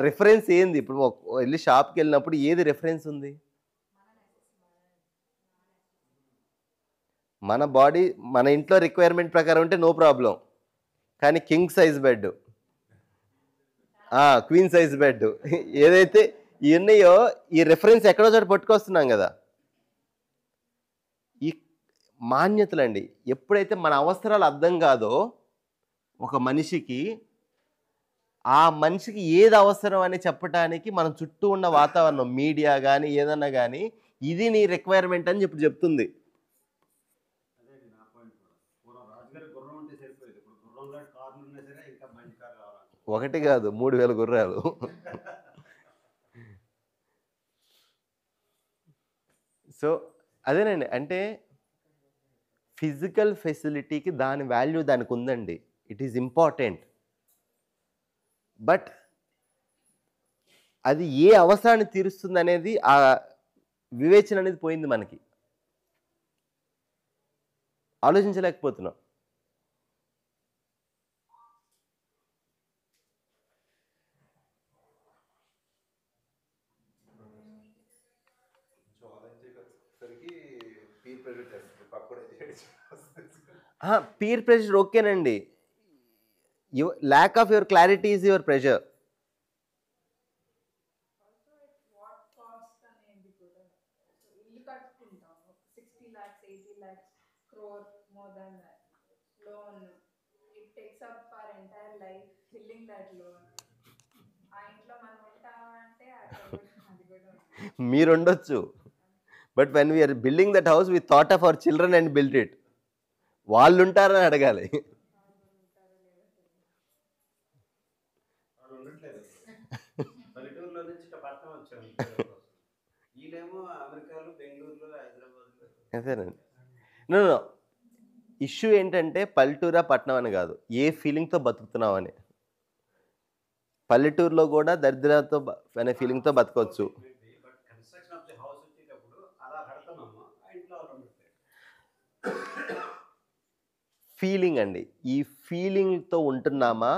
రిఫరెన్స్ ఏంది? ఇప్పుడు వెళ్ళి షాప్కి వెళ్ళినప్పుడు ఏది రిఫరెన్స్ ఉంది? మన బాడీ మన ఇంట్లో రిక్వైర్మెంట్ ప్రకారం ఉంటే నో ప్రాబ్లం. కానీ king size bed, queen size bed ఏదైతే ఇవన్నయో, ఈ రిఫరెన్స్ ఎక్కడో చోట పట్టుకొస్తున్నాం కదా. ఈ మాన్యతలండి, ఎప్పుడైతే మన అవసరాలు అర్థం కాదో ఒక మనిషికి, ఆ మనిషికి ఏది అవసరం అని చెప్పడానికి మన చుట్టూ ఉన్న వాతావరణం, మీడియా కానీ ఏదన్నా కానీ, ఇది నీ రిక్వైర్మెంట్ అని చెప్తుంది. అదే నా పాయింట్ కూడా. పూర్వం రాజుగారి గుర్రం ఉంటే సరిపోయేది, ఇప్పుడు గుర్రంలో కార్లు ఉన్నా సరే ఇంకా మంచి కార్ కావాలి. ఒకటి కాదు, 3000 గుర్రాలు. సో అదేనండి, అంటే ఫిజికల్ ఫెసిలిటీకి దాని వాల్యూ దానికి ఉందండి. It is important. బట్ అది ఏ అవసరాన్ని తీరుస్తుంది అనేది, ఆ వివేచన అనేది పోయింది మనకి. ఆలోచించలేకపోతున్నాం. పీర్ ప్రెషర్ ఓకేనండి. Lack of your clarity is your pressure. What cost అనేది కూడా. సో ఇల్లు కట్టుకుంటాం 60 lakhs 80 lakhs crore more than that loan. It takes up our entire life filling that loan. ఆ ఇంట్లో మనం ఉంటామంటే అది కూడా మీరు ఉండొచ్చు, but when we're building that house we thought of our children and build it. వాళ్ళు ఉంటారని అడగాలి. వాళ్ళు ఉండట్లేదు. పల్లెటూరులో నుంచి ఇట్లా పట్టణం వచ్చాము. వీళ్ళేమో అమెరికాలో, బెంగళూరులో, హైదరాబాద్లో. అదేనండి. నో ఇష్యూ ఏంటంటే పల్లెటూరా పట్టణం అని కాదు, ఏ ఫీలింగ్తో బతుకుతున్నావు అని. పల్లెటూరులో కూడా దరిద్రతో అనే ఫీలింగ్తో బతకవచ్చు. But construction of the house వచ్చేటప్పుడు అలా కడతామమ్మా, ఆ ఇంట్లో వాళ్ళు ఉండట్లేదు. ఫీలింగ్ అండి, ఈ ఫీలింగ్తో ఉంటున్నామా,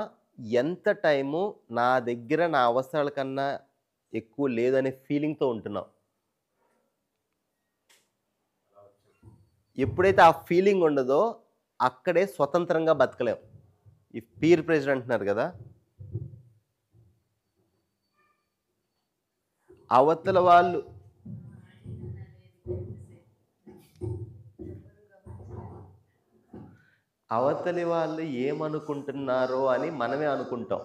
ఎంత టైము నా దగ్గర నా అవసరాల కన్నా ఎక్కువ లేదనే ఫీలింగ్తో ఉంటున్నాం. ఎప్పుడైతే ఆ ఫీలింగ్ ఉండదో అక్కడే స్వతంత్రంగా బతకలేం. ఈ పీర్ ప్రెషర్ అంటున్నారు కదా, అవతల వాళ్ళు అవతలి వాళ్ళు ఏమనుకుంటున్నారో అని మనమే అనుకుంటాం.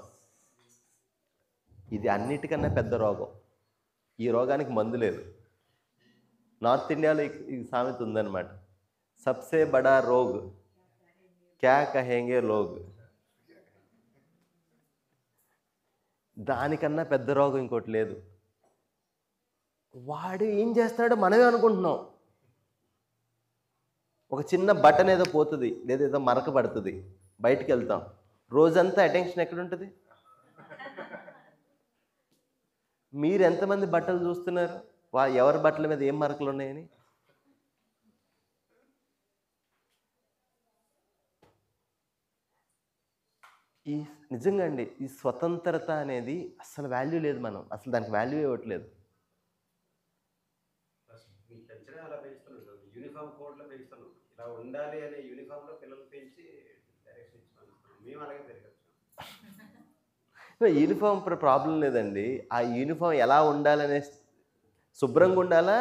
ఇది అన్నిటికన్నా పెద్ద రోగం. ఈ రోగానికి మందు లేదు. నార్త్ ఇండియాలో ఈ సామెత ఉందన్నమాట, సబ్సే బడా రోగ్ క్యా కహేంగే లోగ్. దానికన్నా పెద్ద రోగం ఇంకోటి లేదు. వాడు ఏం చేస్తాడో మనమే అనుకుంటున్నాం. ఒక చిన్న బటన్ ఏదో పోతుంది, లేదా ఏదో మరక పడుతుంది, బయటికి వెళ్తాం, రోజంతా అటెన్షన్ ఎక్కడ ఉంటుంది? మీరు ఎంతమంది బట్టలు చూస్తున్నారు, ఎవరి బట్టల మీద ఏం మరకలు ఉన్నాయని? ఈ నిజంగా అండి, ఈ స్వతంత్రత అనేది అసలు వాల్యూ లేదు. మనం అసలు దానికి వాల్యూ ఇవ్వట్లేదు. మీకు పెంచడం అలా పెంచుతున్నాం, యూనిఫామ్ కోడ్లో పెంచుతున్నాం. ఇలా ఉండాలి అనే యూనిఫామ్లో పిల్లలు పెంచి డైరెక్షన్ ఇచ్చి పంపిస్తున్నాం. మేము అలాగే పెరిగొచ్చాం. యూనిఫామ్ ప్రాబ్లం లేదండి. ఆ యూనిఫామ్ ఎలా ఉండాలనే, శుభ్రంగా ఉండాలా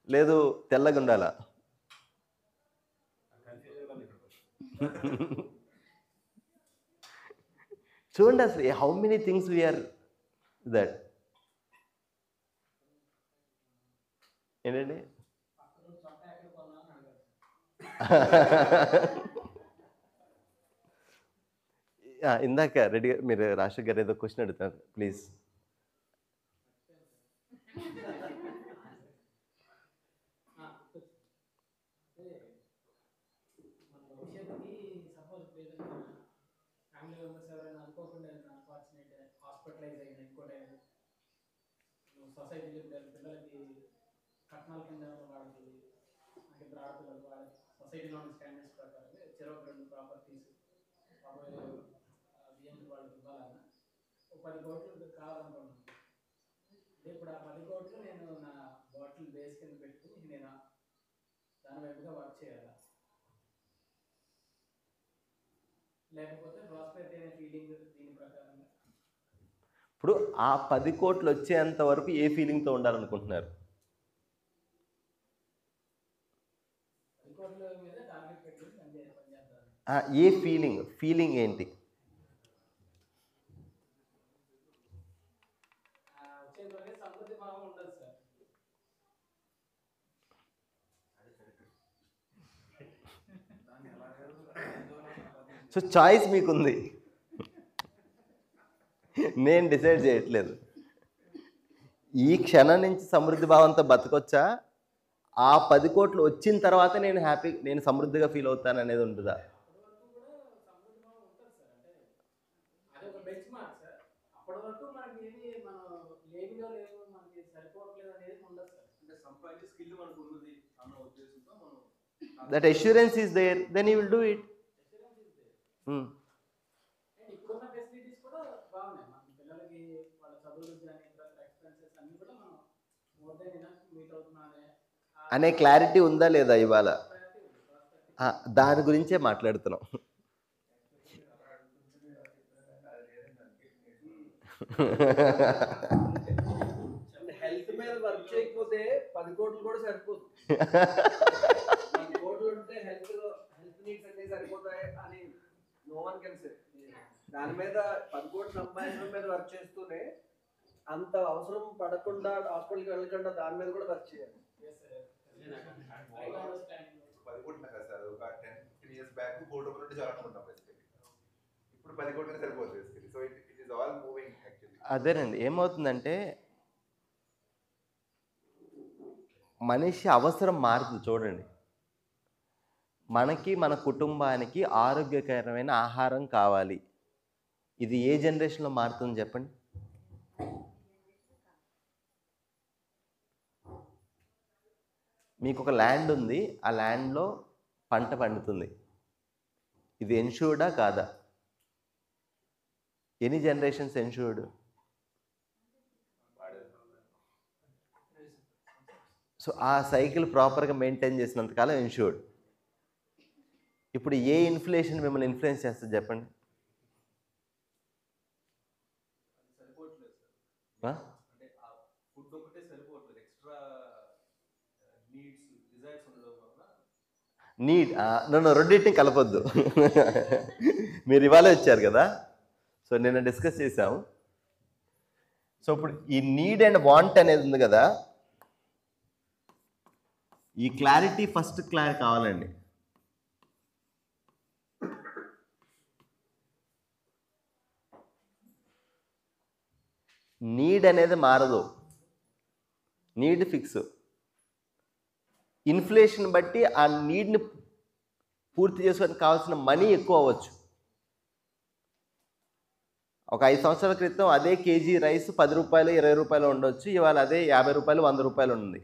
లేదు తెల్లగా ఉండాలా? చూడండి అసలు how many things we're that. ఏంటండి? ఇందాక రెడీ మీరు రాజశేఖర్ గారు ఏదో క్వశ్చన్ అడుగుతారు, ప్లీజ్. ఫ్యామిలీ మెంబర్స్ ఎవరైనా అనుకోకుండా అన్ఫార్చునేట్ హాస్పిటలైజ్ అయిన ఇంకోటి సొసైటీలో పిల్లలకి కట్నాల కింద వాళ్ళకి అంటే ఇద్దరు ఆడపిల్లలు వాళ్ళ సొసైటీలో ఉన్న స్టాండర్డ్స్ ప్రకారం చెరొక 2 ప్రాపర్టీస్ బియ్యం వాళ్ళకి ఇవ్వాలన్నా ఒక 10 కోట్లు కావాలనుకుంటున్నాను. అంటే ఇప్పుడు ఆ 10 కోట్లు నేను నా బాటిల్ బేస్ కింద పెట్టుకుని నేను దాని వైపుగా వర్క్ చేయాలి, లేకపోతే ప్రాస్పెరిటీ అనే ఫీలింగ్ దీని ప్రకారంగా. ఇప్పుడు ఆ 10 కోట్లు వచ్చేంత వరకు ఏ ఫీలింగ్తో ఉండాలనుకుంటున్నారు? 10 కోట్ల మీద టార్గెట్ పెట్టుకుని పనిచేద్దాం. ఏ ఫీలింగ్ ఏంటి? వచ్చేంతవరకు సమృద్ధి భావం ఉండదు సార్. సో చాయిస్ మీకుంది, నేను డిసైడ్ చేయట్లేదు. ఈ క్షణం నుంచి సమృద్ధి భావంతో బతకొచ్చా, ఆ 10 కోట్లు వచ్చిన తర్వాత నేను సమృద్ధిగా ఫీల్ అవుతాను అనేది ఉంటుందా? అప్పటి వరకు కూడా సమృద్ధి భావం ఉంటుంది సార్. అంటే అది ఒక బెంచ్ మార్క్ సార్. అప్పటి వరకు మనకి ఏది మనం లేనిలో లేవు, మనకి సరిపోవట్లేదు అనేది ఉండదు సార్. అంటే సంపాదించే స్కిల్ మనకు ఉన్నది అన్న ఉద్దేశంతో మనం that assurance is there, then you will do it. ఇప్పుడున్న ఫెసిలిటీస్ కూడా బాగున్నాయి. మన పిల్లలకి వాళ్ళ చదువులకు కానీ ఇతర ఎక్స్పెన్సెస్ అన్ని కూడా మనం మోర్ దెన్ ఇనఫ్ మీట్ అవుతున్నానే అనే క్లారిటీ ఉందా లేదా ఇవాళ? దాని గురించే మాట్లాడుతున్నాం. హెల్త్ మీద వర్క్ చేయకపోతే 10 కోట్లు కూడా సరిపోదు. 10 కోట్లు ఉంటే హెల్త్ నీడ్స్ అన్ని సరిపోతాయి అని నో వన్ కెన్ సే. దాని మీద 10 కోట్లు సంపాదించడం మీద వర్క్ చేస్తూనే అంత అవసరం పడకుండా హాస్పిటల్కి వెళ్ళకుండా దాని మీద కూడా వర్క్ చేయాలి. 10 కోట్లు కదా సార్, ఒక 10-15 years బ్యాక్ 1 కోటి రూపాయలు ఉంటే చాలు అనుకుంటాం బేసికలీ. ఇప్పుడు 10 కోట్లనే సరిపోతుంది basically. So it is all moving actually. అదేనండి, ఏమవుతుందంటే మనిషి అవసరం మారుతుంది. చూడండి, మనకి మన కుటుంబానికి ఆరోగ్యకరమైన ఆహారం కావాలి. ఇది ఏ జనరేషన్లో మారుతుంది చెప్పండి? మీకు ఒక ల్యాండ్ ఉంది, ఆ ల్యాండ్లో పంట పండుతుంది. ఇది ఎన్ష్యూర్డా కాదా? ఎన్ని జనరేషన్స్ ఎన్ష్యూర్డ్? సో ఆ సైకిల్ ప్రాపర్గా మెయింటైన్ చేసినంతకాలం ఎన్ష్యూర్డ్. ఇప్పుడు ఏ ఇన్ఫ్లేషన్ మిమ్మల్ని ఇన్ఫ్లుయెన్స్ చేస్తుంది చెప్పండి? నీడ్ నన్ను రెండింటిని కలపొద్దు. మీరు ఇవాళ వచ్చారు కదా, సో నిన్న డిస్కస్ చేసాము. సో ఇప్పుడు ఈ నీడ్ అండ్ వాంట్ అనేది ఉంది కదా, ఈ క్లారిటీ ఫస్ట్ కావాలండి. నీడ్ అనేది మారదు, నీడ్ ఫిక్స్. ఇన్ఫ్లేషన్ బట్టి ఆ నీడ్ని పూర్తి చేసుకోవడానికి కావాల్సిన మనీ ఎక్కువ అవ్వచ్చు. ఒక 5 సంవత్సరాల క్రితం అదే కేజీ రైస్ 10 రూపాయలు 20 రూపాయలు ఉండొచ్చు, ఇవాళ అదే 50 రూపాయలు 100 రూపాయలు ఉంది.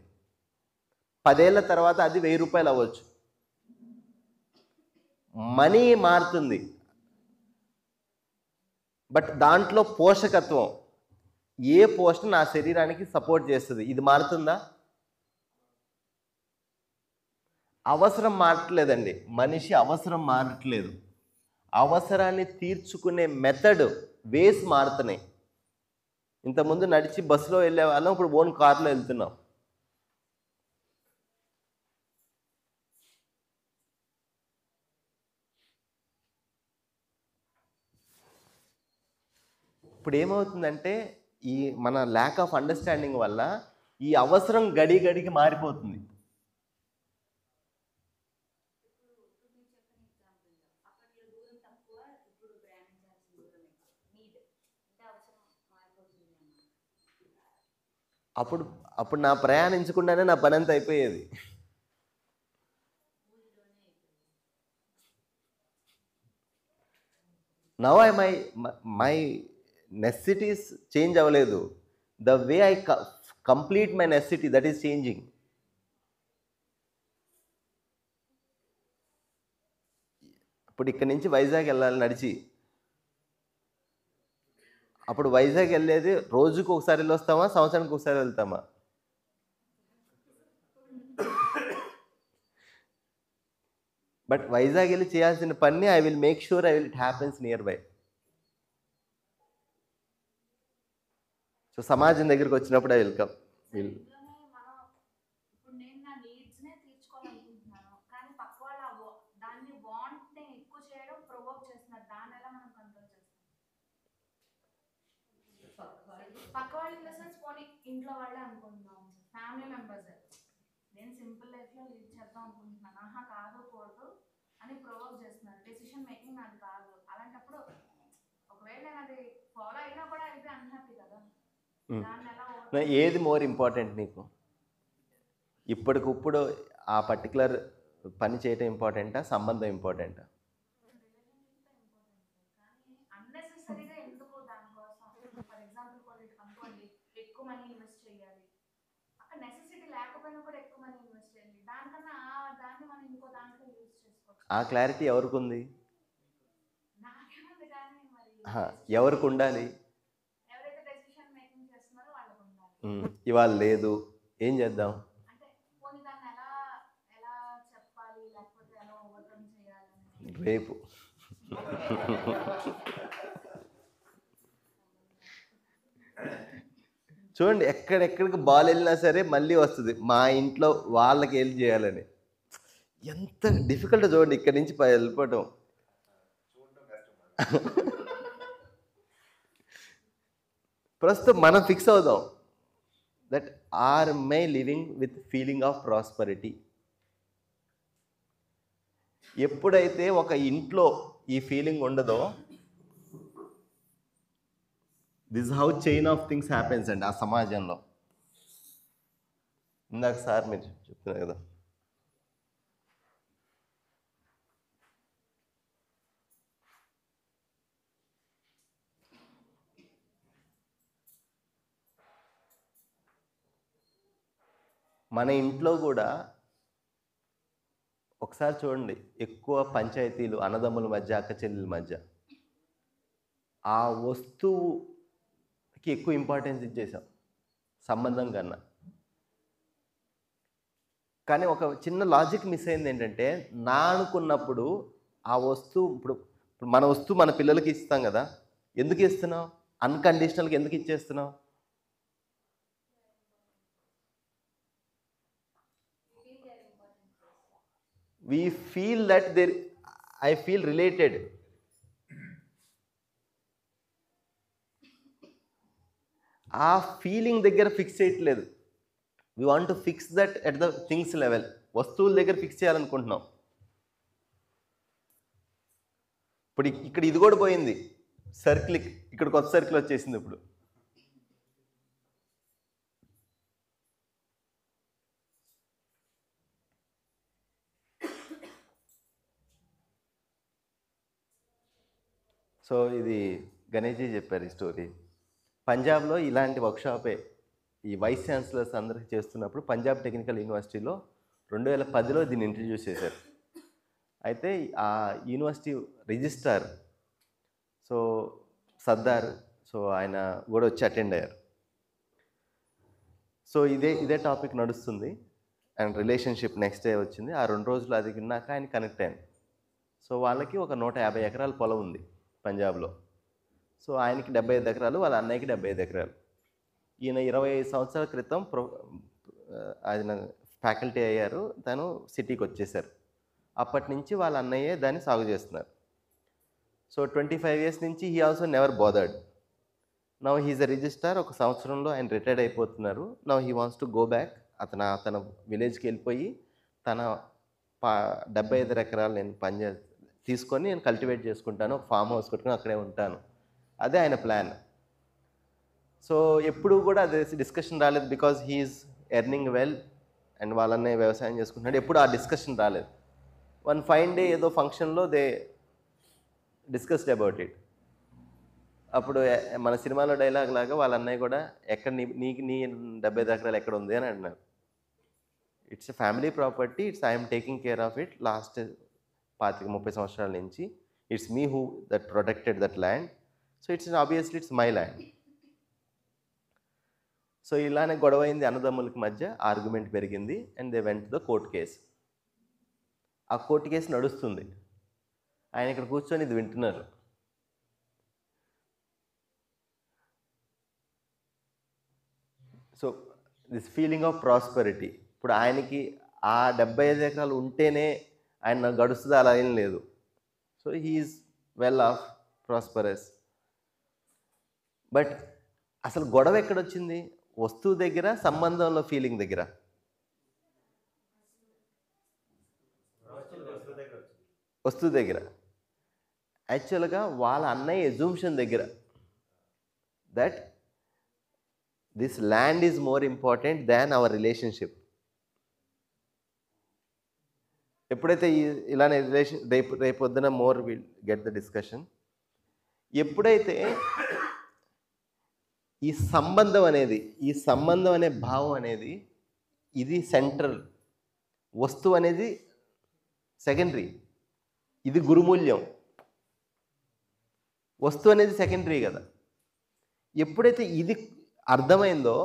10 ఏళ్ళ తర్వాత అది 1000 రూపాయలు అవ్వచ్చు. మనీ మారుతుంది, బట్ దాంట్లో పోషకత్వం, ఏ పోషణ నా శరీరానికి సపోర్ట్ చేస్తుంది, ఇది మారుతుందా? అవసరం మారట్లేదండి, మనిషి అవసరం మారట్లేదు. అవసరాన్ని తీర్చుకునే మెథడ్, వేస్ మారుతున్నాయి. ఇంతకుముందు నడిచి బస్సులో వెళ్ళే వాళ్ళం, ఇప్పుడు ఓన్ కార్లో వెళ్తున్నాం. ఇప్పుడు ఏమవుతుందంటే ఈ మన ల్యాక్ ఆఫ్ అండర్స్టాండింగ్ వల్ల ఈ అవసరం గడి గడికి మారిపోతుంది. అప్పుడు నా ప్రయాణించకుండానే నా పని అంతా అయిపోయేది. నవ్ మై నెసెసిటీస్ చేంజ్ అవ్వలేదు. The way I complete my necessity, that is changing. ఇప్పుడు ఇక్కడి నుంచి వైజాగ్ వెళ్ళాలి నడిచి, అప్పుడు వైజాగ్ వెళ్ళేది రోజుకు ఒకసారి వెళ్ళి వస్తామా, సంవత్సరానికి ఒకసారి వెళ్తామా? బట్ వైజాగ్ వెళ్ళి చేయాల్సిన పని I will make sure it happens near by. So సమాజం దగ్గరికి వచ్చినప్పుడు ఐ వెల్కమ్. పక్క వాళ్ళు ఇన్ ద సెన్స్ పోనీ ఇంట్లో వాళ్ళే అనుకుంటున్నాం, ఫ్యామిలీ మెంబర్స్. నేను సింపుల్ లైఫ్లో లీడ్ చేద్దాం అనుకుంటున్నాను, ఆహా కాదు కూడదు అని ప్రొవోక్ చేస్తున్నారు. డెసిషన్ మేకింగ్ నాది కాదు. అలాంటప్పుడు ఒకవేళ నేను అది ఫాలో అయినా కూడా అయితే అన్హ్యాపీ కదా. దాన్ని ఎలా ఏది మోర్ ఇంపార్టెంట్ నీకు? ఇప్పటికిప్పుడు ఆ పర్టికులర్ పని చేయటం ఇంపార్టెంటా, సంబంధం ఇంపార్టెంటా? అన్నెసెసరీగా ఎందుకు దానికోసం? ఫర్ ఎగ్జాంపుల్ కొన్ని అనుకోండి, ఎక్కువ మనీ ఇన్వెస్ట్ చేయాలి, అక్కడ నెసెసిటీ లేకపోయినా కూడా ఎక్కువ మనీ ఇన్వెస్ట్ చేయాలి. దానికన్నా దాన్ని మనం ఇంకో దాంట్లో యూజ్ చేసుకోవచ్చు. ఆ క్లారిటీ ఎవరికి ఉంది? నాకేముంది, కానీ మరి ఎవరికి ఉండాలి? ఎవరైతే డెసిషన్ మేకింగ్ చేస్తున్నారో వాళ్ళకు ఉండాలి. ఇవాళ లేదు, ఏం చేద్దాం? అంటే పోనీ దాన్ని ఎలా చెప్పాలి, లేకపోతే ఎలా ఓవర్కమ్ చేయాలని రేపు చూడండి, ఎక్కడెక్కడికి బాల్ వెళ్ళినా సరే మళ్ళీ వస్తుంది మా ఇంట్లో వాళ్ళకి వెళ్ళి చేయాలని. ఎంత డిఫికల్ట్ చూడండి, ఇక్కడి నుంచి వెళ్ళిపోవటం. ప్రస్తుతం మనం ఫిక్స్ అవుదాం that are my living with feeling of prosperity. ఎప్పుడైతే ఒక ఇంట్లో ఈ ఫీలింగ్ ఉండదో, this how chain of things happens అండి ఆ సమాజంలో. ఇందాక సార్ మీరు చెప్తున్నారు కదా, మన ఇంట్లో కూడా ఒకసారి చూడండి, ఎక్కువ పంచాయతీలు అన్నదమ్ముల మధ్య, అక్క చెల్లెల మధ్య, ఆ వస్తువుకి ఎక్కువ ఇంపార్టెన్స్ ఇచ్చేసాం సంబంధం కన్నా. కానీ ఒక చిన్న లాజిక్ మిస్ అయింది ఏంటంటే, నా అనుకున్నప్పుడు ఆ వస్తువు ఇప్పుడు మన వస్తువు మన పిల్లలకి ఇస్తాం కదా, ఎందుకు ఇస్తున్నావు? అన్కండిషనల్గా ఎందుకు ఇచ్చేస్తున్నావు? We feel that I feel related. ఆ ఫీలింగ్ దగ్గర ఫిక్స్ చేయట్లేదు. We want to fix that at the things level. వస్తువుల దగ్గర ఫిక్స్ చేయాలనుకుంటున్నాం. ఇప్పుడు ఇక్కడ ఇది కూడా పోయింది, సర్కిల్. ఇక్కడ కొత్త సర్కిల్ వచ్చేసింది ఇప్పుడు. సో ఇది గణేష్జీ చెప్పారు ఈ స్టోరీ. పంజాబ్లో ఇలాంటి వర్క్షాపే ఈ వైస్ ఛాన్సలర్స్ అందరికీ చేస్తున్నప్పుడు పంజాబ్ టెక్నికల్ యూనివర్సిటీలో 2010లో దీన్ని ఇంట్రడ్యూస్ చేశారు. అయితే ఆ university registrar so Sardar, so ఆయన కూడా వచ్చి అటెండ్ అయ్యారు. సో ఇదే టాపిక్ నడుస్తుంది అండ్ రిలేషన్షిప్ నెక్స్ట్ డే వచ్చింది. ఆ 2 రోజులు అది విన్నాక ఆయన కనెక్ట్ అయ్యాను. సో వాళ్ళకి ఒక 150 ఎకరాల పొలం ఉంది పంజాబ్లో. సో ఆయనకి 75 ఎకరాలు, వాళ్ళ అన్నయ్యకి 75 ఎకరాలు. ఈయన 25 సంవత్సరాల క్రితం ఆయన ఫ్యాకల్టీ అయ్యారు, తను సిటీకి వచ్చేసారు. అప్పటి నుంచి వాళ్ళ అన్నయ్యే దాన్ని సాగు చేస్తున్నారు. సో 25 years నుంచి he also never bothered. Now he's a registrar. ఒక సంవత్సరంలో ఆయన రిటైర్డ్ అయిపోతున్నారు. Now he wants to go back. తన విలేజ్కి వెళ్ళిపోయి తన 75 ఎకరాలు నేను తీసుకొని నేను కల్టివేట్ చేసుకుంటాను, ఒక ఫామ్ హౌస్ కట్టుకుని అక్కడే ఉంటాను, అదే ఆయన ప్లాన్. సో ఎప్పుడు కూడా అదే డిస్కషన్ రాలేదు, because he is earning well and వాళ్ళనే వ్యవసాయం చేసుకుంటున్నాడు. ఎప్పుడు ఆ డిస్కషన్ రాలేదు. వన్ ఫైన్ డే ఏదో ఫంక్షన్లో దే డిస్కస్డ్ అబౌట్ ఇట్. అప్పుడు మన సినిమాలో డైలాగ్ లాగా వాళ్ళ అన్నయ్య కూడా ఎక్కడ నీ 75 ఎకరాలు ఎక్కడ ఉంది అని అన్నారు. It's a family property, it's I'm taking care of it last 25-30 సంవత్సరాల నుంచి. It's me who that protected that land. So obviously it's my land. So ఇలానే గొడవ అయింది అన్నదమ్ములకి మధ్య, ఆర్గ్యుమెంట్ పెరిగింది and they went the court case. ఆ కోర్టు కేసు నడుస్తుంది, ఆయన ఇక్కడ కూర్చొని ఇది వింటున్నారు. So this feeling of prosperity, ఇప్పుడు ఆయనకి ఆ 75 ఎకరాలు ఉంటేనే ఆయన గడుస్తుంది, అలా ఏం లేదు. So he is well off, prosperous. But అసలు గొడవ ఎక్కడొచ్చింది? వస్తువు దగ్గర, సంబంధంలో ఫీలింగ్ దగ్గర. వస్తువు దగ్గర యాక్చువల్గా వాళ్ళ అన్నయ్య ఎజూమ్షన్ దగ్గర that this land is more important than our relationship. ఎప్పుడైతే ఇలానే రేపు పొద్దున more will get the discussion. ఎప్పుడైతే ఈ సంబంధం అనే భావం అనేది ఇది సెంట్రల్, వస్తువు అనేది సెకండరీ, ఇది గురుమూల్యం, వస్తువు అనేది సెకండరీ కదా. ఎప్పుడైతే ఇది అర్థమైందో,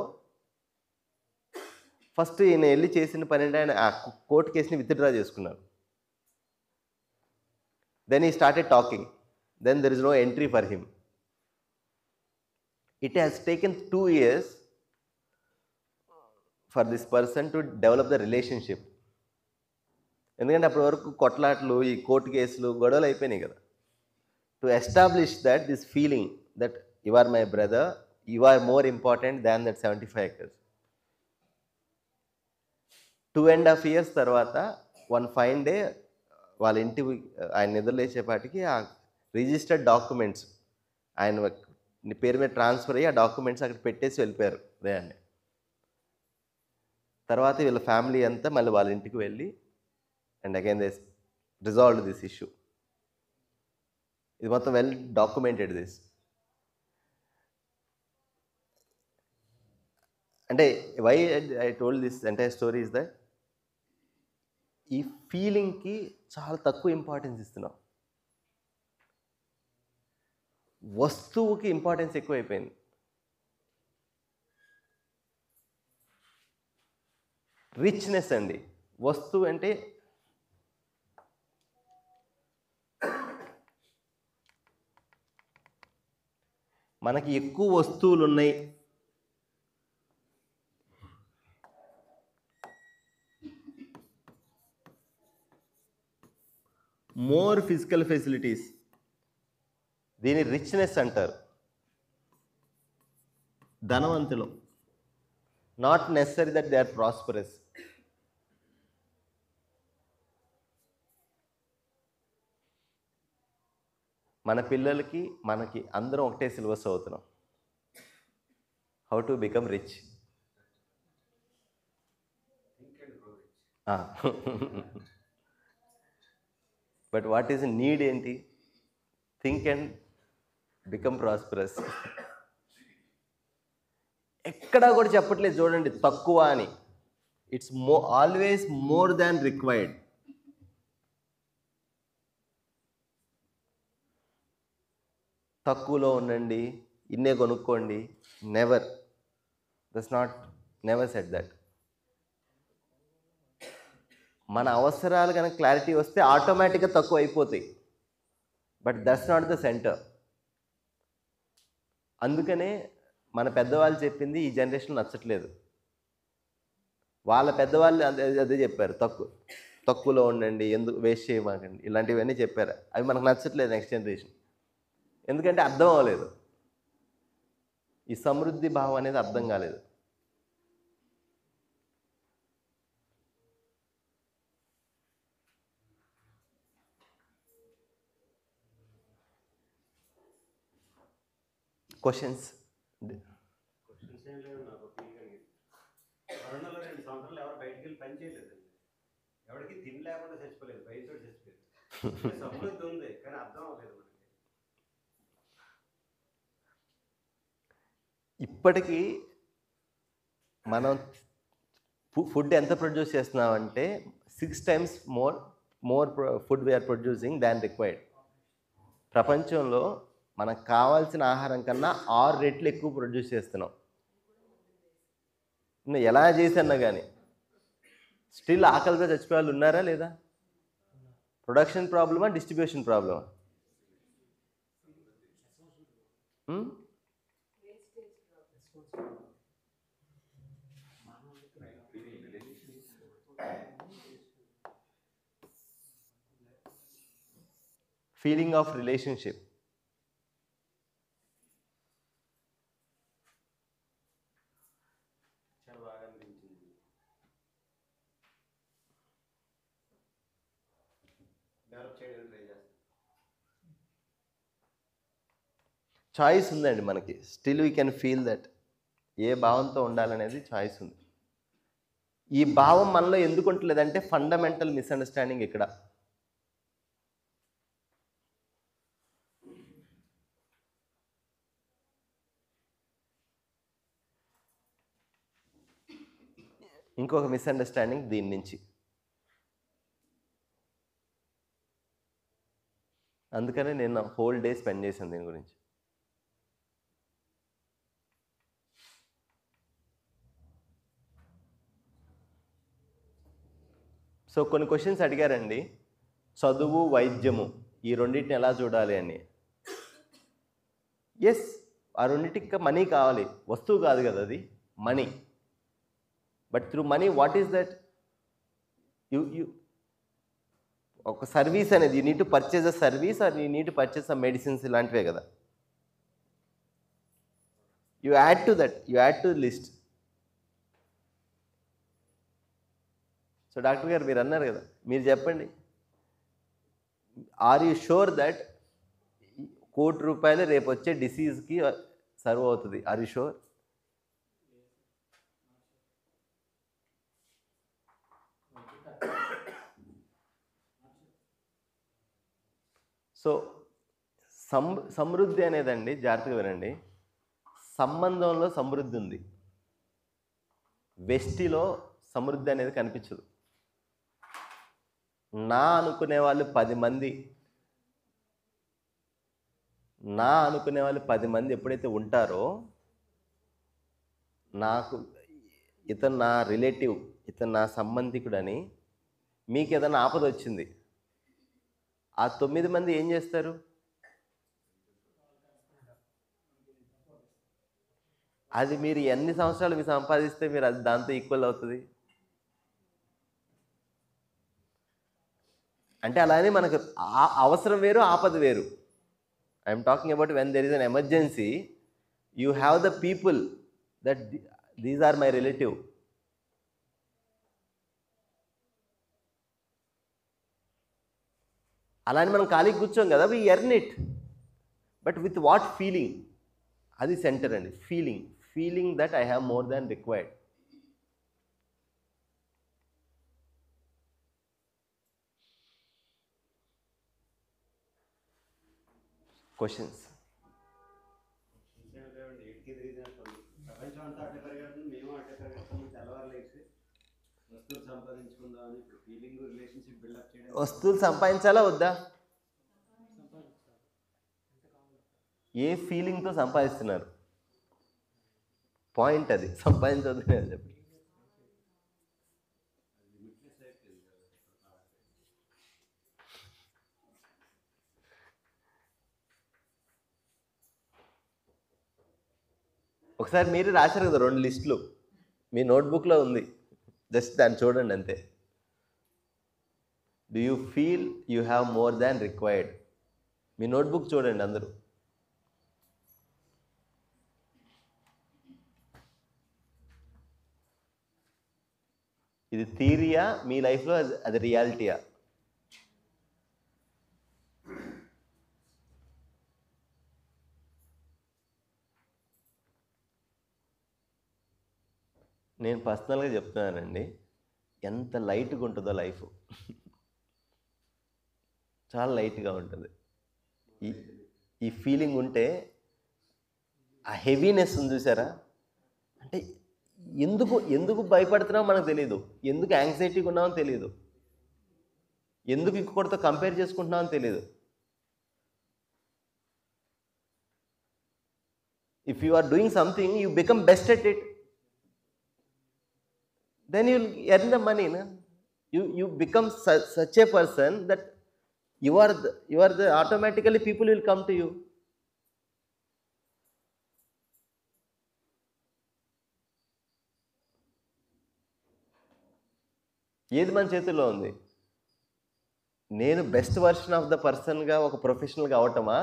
ఫస్ట్ ఈయన వెళ్ళి చేసిన పని అంటే ఆయన ఆ కోర్టు కేసుని విత్డ్రా చేసుకున్నారు. Then he started talking, then there is no entry for him. It has taken 2 years for this person to develop the relationship. ఎందుకంటే అప్పటి వరకు కొట్లాట్లు, ఈ కోర్టు కేసులు, గొడవలు అయిపోయినాయి కదా. To establish that this feeling that you are my brother, you are more important than that 75 acres. 2.5 years తర్వాత వన్ ఫైన్ డే వాళ్ళ ఇంటి ఆయన నిద్రలేసేపాటికి ఆ రిజిస్టర్డ్ డాక్యుమెంట్స్ ఆయన పేరు మీద ట్రాన్స్ఫర్ అయ్యి ఆ డాక్యుమెంట్స్ అక్కడ పెట్టేసి వెళ్ళిపోయారు ఉదయాన్నే. తర్వాత వీళ్ళ ఫ్యామిలీ అంతా మళ్ళీ వాళ్ళ ఇంటికి వెళ్ళి and again they resolved this issue. ఇది మొత్తం వెల్ డాక్యుమెంటెడ్ దిస్. అంటే why I told this entire story is that ఈ ఫీలింగ్కి చాలా తక్కువ ఇంపార్టెన్స్ ఇస్తున్నాం, వస్తువుకి ఇంపార్టెన్స్ ఎక్కువైపోయింది. రిచ్నెస్ అండి, వస్తువు అంటే మనకి ఎక్కువ వస్తువులు ఉన్నాయి, మోర్ ఫిజికల్ ఫెసిలిటీస్, దీని రిచ్నెస్ అంటారు. ధనవంతులు, not necessary that they are prosperous. మన పిల్లలకి మనకి అందరం ఒకటే సిలబస్ అవుతున్నాం, how to become rich. But what is need ఏంటి? Think and become prosperous. ఎక్కడా కూడా చెప్పట్లేదు చూడండి తక్కువ అని. It's always more than required. తక్కువలో ఉండండి, ఇన్నే కొనుక్కోండి, never. That's not, never said that. మన అవసరాలు కనుక క్లారిటీ వస్తే ఆటోమేటిక్గా తక్కువ అయిపోతాయి, but that's not the centre. అందుకనే మన పెద్దవాళ్ళు చెప్పింది ఈ జనరేషన్ నచ్చట్లేదు. వాళ్ళ పెద్దవాళ్ళు అదే చెప్పారు, తక్కువలో ఉండండి, ఎందుకు వేస్ట్ చేయమాకండి, ఇలాంటివన్నీ చెప్పారు. అవి మనకు నచ్చట్లేదు నెక్స్ట్ జనరేషన్, ఎందుకంటే అర్థం అవ్వలేదు. ఈ సమృద్ధి భావం అనేది అర్థం కాలేదు. క్వశ్చన్స్? ఏం లేదు, నాకు ఫీల్ కలిగింది. కరోనాలో 2 సంవత్సరాలు ఎవరు బయటికి వెళ్ళి పని చేయలేదు, ఎవరికి తిండి లేకుండా చచ్చిపోలేదు, బయట చచ్చిపోలేదు. సమృద్ధి ఉంది కానీ అర్థం అవ్వలేదు మనకి. ఇప్పటికీ మనం ఫుడ్ ఎంత ప్రొడ్యూస్ చేస్తున్నామంటే 6 times more food we are producing than required. ప్రపంచంలో మనకు కావాల్సిన ఆహారం కన్నా 6 రెట్లు ఎక్కువ ప్రొడ్యూస్ చేస్తున్నాం. ఎలా చేసన్నా కానీ స్టిల్ ఆకలితో చచ్చిపోయే వాళ్ళు ఉన్నారా లేదా? ప్రొడక్షన్ ప్రాబ్లమా, డిస్ట్రిబ్యూషన్ ప్రాబ్లమా? Feeling of relationship. చాలా బాగా అనిపించింది. డెవలప్ చేయడానికి ట్రై చేస్తాను. చాయిస్ ఉందండి మనకి, still we can feel that. ఏ భావంతో ఉండాలనేది చాయిస్ ఉంది. ఈ భావం మనలో ఎందుకు ఉంటలేదంటే ఫండమెంటల్ మిస్అండర్స్టాండింగ్ ఇక్కడ. ఇంకొక మిస్అండర్స్టాండింగ్ దీని నుంచి. అందుకనే నేను హోల్ డే స్పెండ్ చేశాను దీని గురించి. సో కొన్ని క్వశ్చన్స్ అడిగారండి, చదువు వైద్యము ఈ రెండింటిని ఎలా చూడాలి అని. ఎస్, ఆ రెండింటికి మనీ కావాలి, వస్తువు కాదు కదా అది, money. But through money what is that? You ఒక సర్వీస్ అనేది, you need to purchase a service or you need to purchase a medicines, ఇలాంటివే కదా. You add to that, you add to list. So doctor గారు మీరు అన్నారు కదా, మీరు చెప్పండి, ఆర్ యూ షూర్ దట్ ₹1,00,00,000 రేపు వచ్చే డిసీజ్కి సర్వ్ అవుతుంది? Are you sure? సో సమృద్ధి అనేదండి, జాగ్రత్తగా వినండి, సంబంధంలో సమృద్ధి ఉంది, వెష్టిలో సమృద్ధి అనేది కనిపించదు. నా అనుకునే వాళ్ళు 10 మంది, నా అనుకునే వాళ్ళు 10 మంది ఎప్పుడైతే ఉంటారో, నాకు ఇతను నా రిలేటివ్, ఇతను నా సంబంధికుడని మీకు ఏదైనా ఆపద వచ్చింది, ఆ 9 మంది ఏం చేస్తారు? అది మీరు ఎన్ని సంవత్సరాలు మీరు సంపాదిస్తే మీరు అది దాంతో ఈక్వల్ అవుతుంది? అంటే అలానే మనకు అవసరం వేరు, ఆపద వేరు. I'm talking about when there is an emergency, you have the people that these are my relative. అలానే మనం ఖాళీకి కూర్చోం కదా, we earn it, but with what feeling? అది సెంటర్ అండి, feeling that I have more than required. Questions? ప్రపంచం అంతా అట్టే పరిగెడుతుంది, మేము అట్టే పరిగెడుతున్నాం. తెల్లవారులేసి వస్తువులు సంపాదించుకుందామని ఇప్పుడు ఫీలింగ్ రిలేషన్షిప్ బిల్డప్ చేయడం. వస్తువులు సంపాదించాలా వద్దా? ఏ ఫీలింగ్తో సంపాదిస్తున్నారు? పాయింట్ అది, సంపాదించవద్దు అని చెప్పి. ఒకసారి మీరు రాశారు కదా 2 లిస్టులు, మీ నోట్బుక్లో ఉంది, జస్ట్ దాన్ని చూడండి అంతే. Do you feel you have more than required? Me notebook చూడండి అందరూ. ఇది థియరీయా, మీ లైఫ్లో అది రియాలిటీయా? నేను పర్సనల్గా చెప్తున్నానండి, ఎంత లైట్గా ఉంటుందో లైఫ్, చాలా లైట్గా ఉంటుంది. ఈ ఫీలింగ్ ఉంటే, ఆ హెవీనెస్ ఉంది చూసారా, అంటే ఎందుకు భయపడుతున్నామో మనకు తెలియదు, ఎందుకు యాంగ్జైటీగా ఉన్నామో తెలియదు, ఎందుకు ఇంకొకటితో కంపేర్ చేసుకుంటున్నామో తెలియదు. If you are doing something, you become best at it, then you will earn the money, na? You become such a person that you are the automatically people will come to you. ఏది మన చేతుల్లో ఉంది? నేను బెస్ట్ వర్షన్ ఆఫ్ ద పర్సన్గా ఒక ప్రొఫెషనల్గా అవటమా,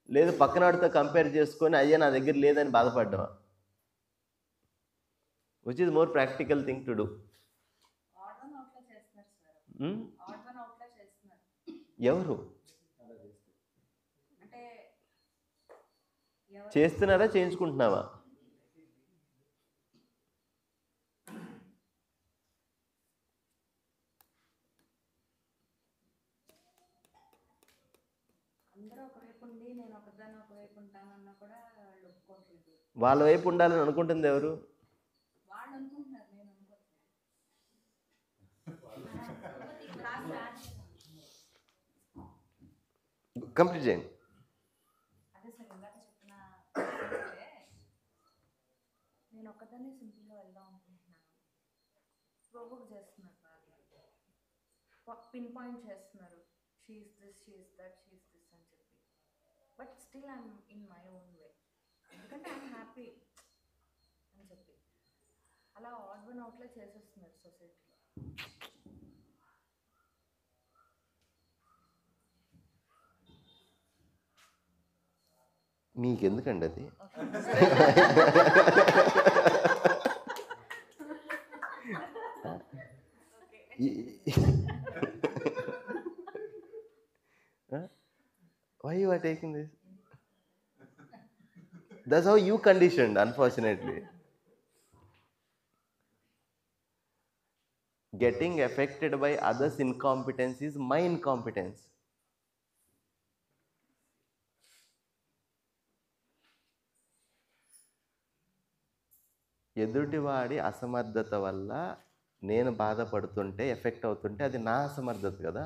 లేదు పక్కనాడితో కంపేర్ చేసుకొని అయ్యా నా దగ్గర లేదని బాధపడ్డమా? Which is more practical thing to do? ఎవరు చేస్తున్నారా, చేయించుకుంటున్నావా? వాళ్ళ వైపు ఉండాలని అనుకుంటుంది ఎవరు? కంప్లీట్ చేయండి. అదే సార్ ఇందాక చెప్పిన నేను ఒక్కదాన్ని సింపుల్గా వెళ్దాం అనుకుంటున్నాను. ప్రోవోక్ చేస్తున్నారు, పిన్ పాయింట్ చేస్తున్నారు, she is this, she is that, she is this అని చెప్పి. But still I'm in my own way, ఎందుకంటే ఐఎమ్ హ్యాపీ అని చెప్పి అలా ఆడ్ వన్ అవుట్లా చేసేస్తున్నారు సొసైటీలో. మీకెందుకండి అది? Why you are taking this? That's how you conditioned, unfortunately. Getting affected by others' incompetence is my incompetence. ఎదుటివాడి అసమర్థత వల్ల నేను బాధపడుతుంటే ఎఫెక్ట్ అవుతుంటే అది నా అసమర్థత కదా.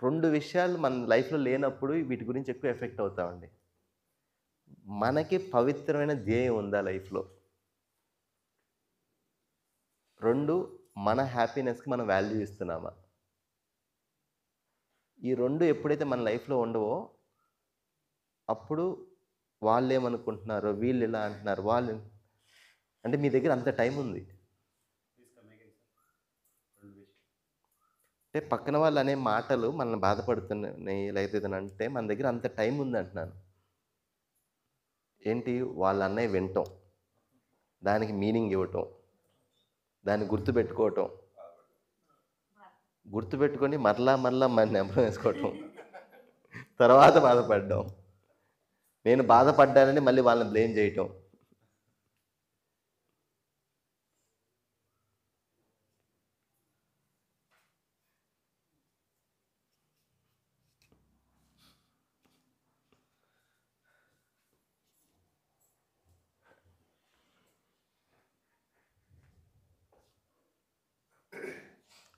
రెండు విషయాలు మన లైఫ్లో లేనప్పుడు వీటి గురించి ఎక్కువ ఎఫెక్ట్ అవుతామండి. మనకి పవిత్రమైన ధ్యేయం ఉందా లైఫ్లో? రెండు, మన హ్యాపీనెస్కి మనం వాల్యూ ఇస్తున్నామా? ఈ రెండు ఎప్పుడైతే మన లైఫ్లో ఉండవో అప్పుడు వాళ్ళు ఏమనుకుంటున్నారో, వీళ్ళు ఇలా అంటున్నారు, వాళ్ళు అంటే మీ దగ్గర అంత టైం ఉంది అంటే పక్కన వాళ్ళు అనే మాటలు మనల్ని బాధపడుతున్నాయి లేకపోతే అంటే మన దగ్గర అంత టైం ఉంది అంటున్నాను. ఏంటి? వాళ్ళ అన్నయ్య వినటం, దానికి మీనింగ్ ఇవ్వటం, దాన్ని గుర్తుపెట్టుకోవటం, గుర్తుపెట్టుకొని మరలా మన నెంబర్ వేసుకోవటం, తర్వాత బాధపడడం, నేను బాధపడ్డానని మళ్ళీ వాళ్ళని బ్లేమ్ చేయటం.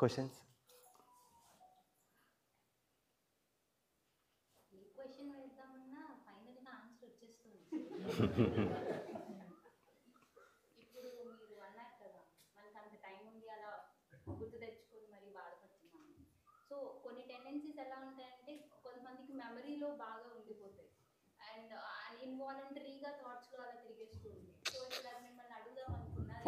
క్వశ్చన్స్? ఏ క్వశ్చన్ వేద్దామన్నా ఫైనల్గా ఆన్సర్ వచ్చేస్తుంది. ఇప్పుడు మీరు అన్నారు కదా, మనకు అంత టైం ఉంది అలా గుర్తు తెచ్చుకొని మరి బాధపడుతున్నాము. సో కొన్ని టెండెన్సీస్ ఎలా ఉంటాయంటే కొంతమందికి మెమరీలో బాగా ఉండిపోతాయి అండ్ ఇన్వాలంటరీగా థాట్స్లో అలా తిరిగేస్తూ ఉంటాయి. సో ఇలా మిమ్మల్ని అడుగుదాం అనుకున్నారు,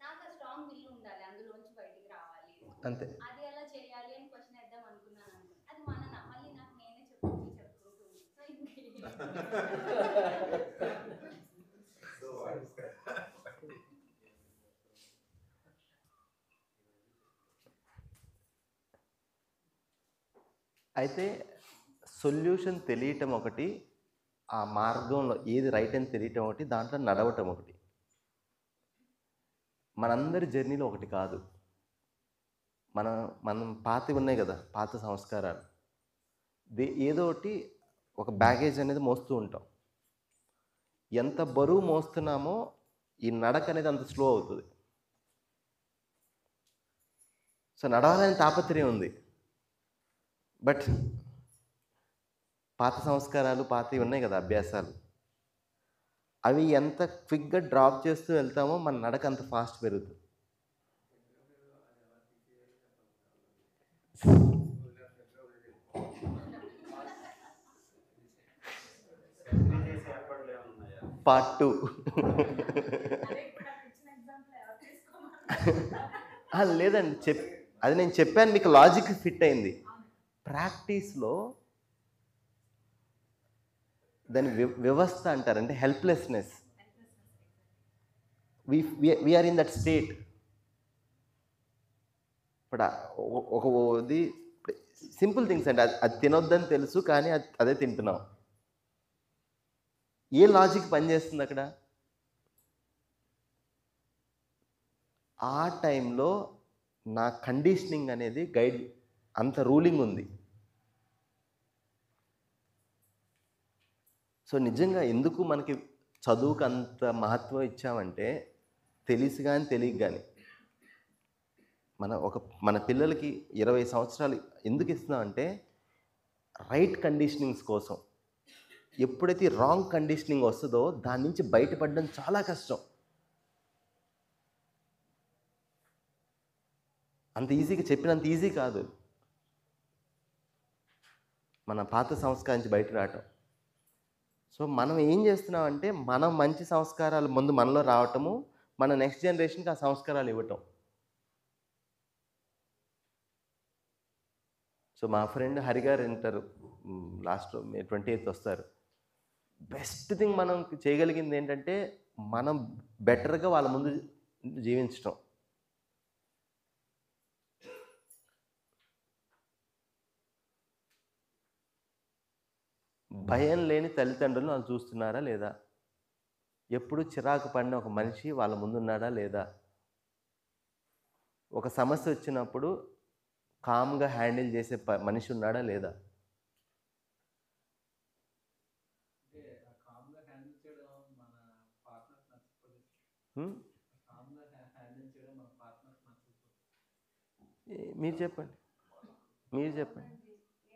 నాకు ఆ స్ట్రాంగ్ విల్ ఉండాలి, అందులోంచి బయటికి రావాలి, అంతే. అది ఎలా చేయాలి అని క్వశ్చన్ వేద్దాం అనుకున్నాను అనుకో, అది మళ్ళీ నాకు నేనే చెప్పుకుంటుంది. సో అయితే సొల్యూషన్ తెలియటం ఒకటి, ఆ మార్గంలో ఏది రైట్ అని తెలియటం ఒకటి, దాంట్లో నడవటం ఒకటి. మనందరి జర్నీలో ఒకటి కాదు. మనం పాతవి ఉన్నాయి కదా, పాత సంస్కారాలు, ఏదో ఒకటి ఒక బ్యాగేజ్ అనేది మోస్తూ ఉంటాం. ఎంత బరువు మోస్తున్నామో ఈ నడక అనేది అంత స్లో అవుతుంది. సో నడవాలని తాపత్రయం ఉంది, బట్ పాత సంస్కారాలు పాతవి ఉన్నాయి కదా అభ్యాసాలు, అవి ఎంత క్విక్గా డ్రాప్ చేస్తూ వెళ్తామో మన నడక అంత ఫాస్ట్ పెరుగుతుంది. పార్ట్ 2. లేదండి, అది నేను చెప్పాను, మీకు లాజిక్ ఫిట్ అయింది. ప్రాక్టీస్లో దాని వ్యవస్థ అంటారు, అంటే helplessness. We're in that state. ఇప్పుడు ఒకది సింపుల్ థింగ్స్ అండి, అది తినొద్దని తెలుసు కానీ అదే తింటున్నాం. ఏ లాజిక్ పనిచేస్తుంది అక్కడ? ఆ టైంలో నా కండిషనింగ్ అనేది గైడ్, అంత రూలింగ్ ఉంది. సో నిజంగా ఎందుకు మనకి చదువుకు అంత మహత్వం ఇచ్చామంటే, తెలిసి కానీ తెలియక కానీ మన పిల్లలకి 20 సంవత్సరాలు ఎందుకు ఇస్తున్నామంటే రైట్ కండిషనింగ్స్ కోసం. ఎప్పుడైతే రాంగ్ కండిషనింగ్ వస్తుందో దాని నుంచి బయటపడడం చాలా కష్టం. అంత ఈజీగా చెప్పినంత ఈజీ కాదు మన పాత సంస్కారం నుంచి బయట రావటం. సో మనం ఏం చేస్తున్నామంటే, మనం మంచి సంస్కారాలు ముందు మనలో రావటము, మన నెక్స్ట్ జనరేషన్కి ఆ సంస్కారాలు ఇవ్వటం. సో మా ఫ్రెండ్ హరి గారు వింటారు, లాస్ట్ మే 28th వస్తారు. బెస్ట్ థింగ్ మనం చేయగలిగింది ఏంటంటే మనం బెటర్గా వాళ్ళ ముందు జీవించటం. భయం లేని తల్లిదండ్రులను వాళ్ళు చూస్తున్నారా లేదా? ఎప్పుడు చిరాకు పడిన ఒక మనిషి వాళ్ళ ముందున్నాడా లేదా? ఒక సమస్య వచ్చినప్పుడు కామ్గా హ్యాండిల్ చేసే మనిషి ఉన్నాడా లేదా? అంటే కామ్గా హ్యాండిల్ చేయడం మన పార్ట్నర్ నచ్చకపోతే, కామ్గా హ్యాండిల్ చేయడం మన పార్ట్నర్ నచ్చకపోతే మీరు చెప్పండి, మీరు చెప్పండి.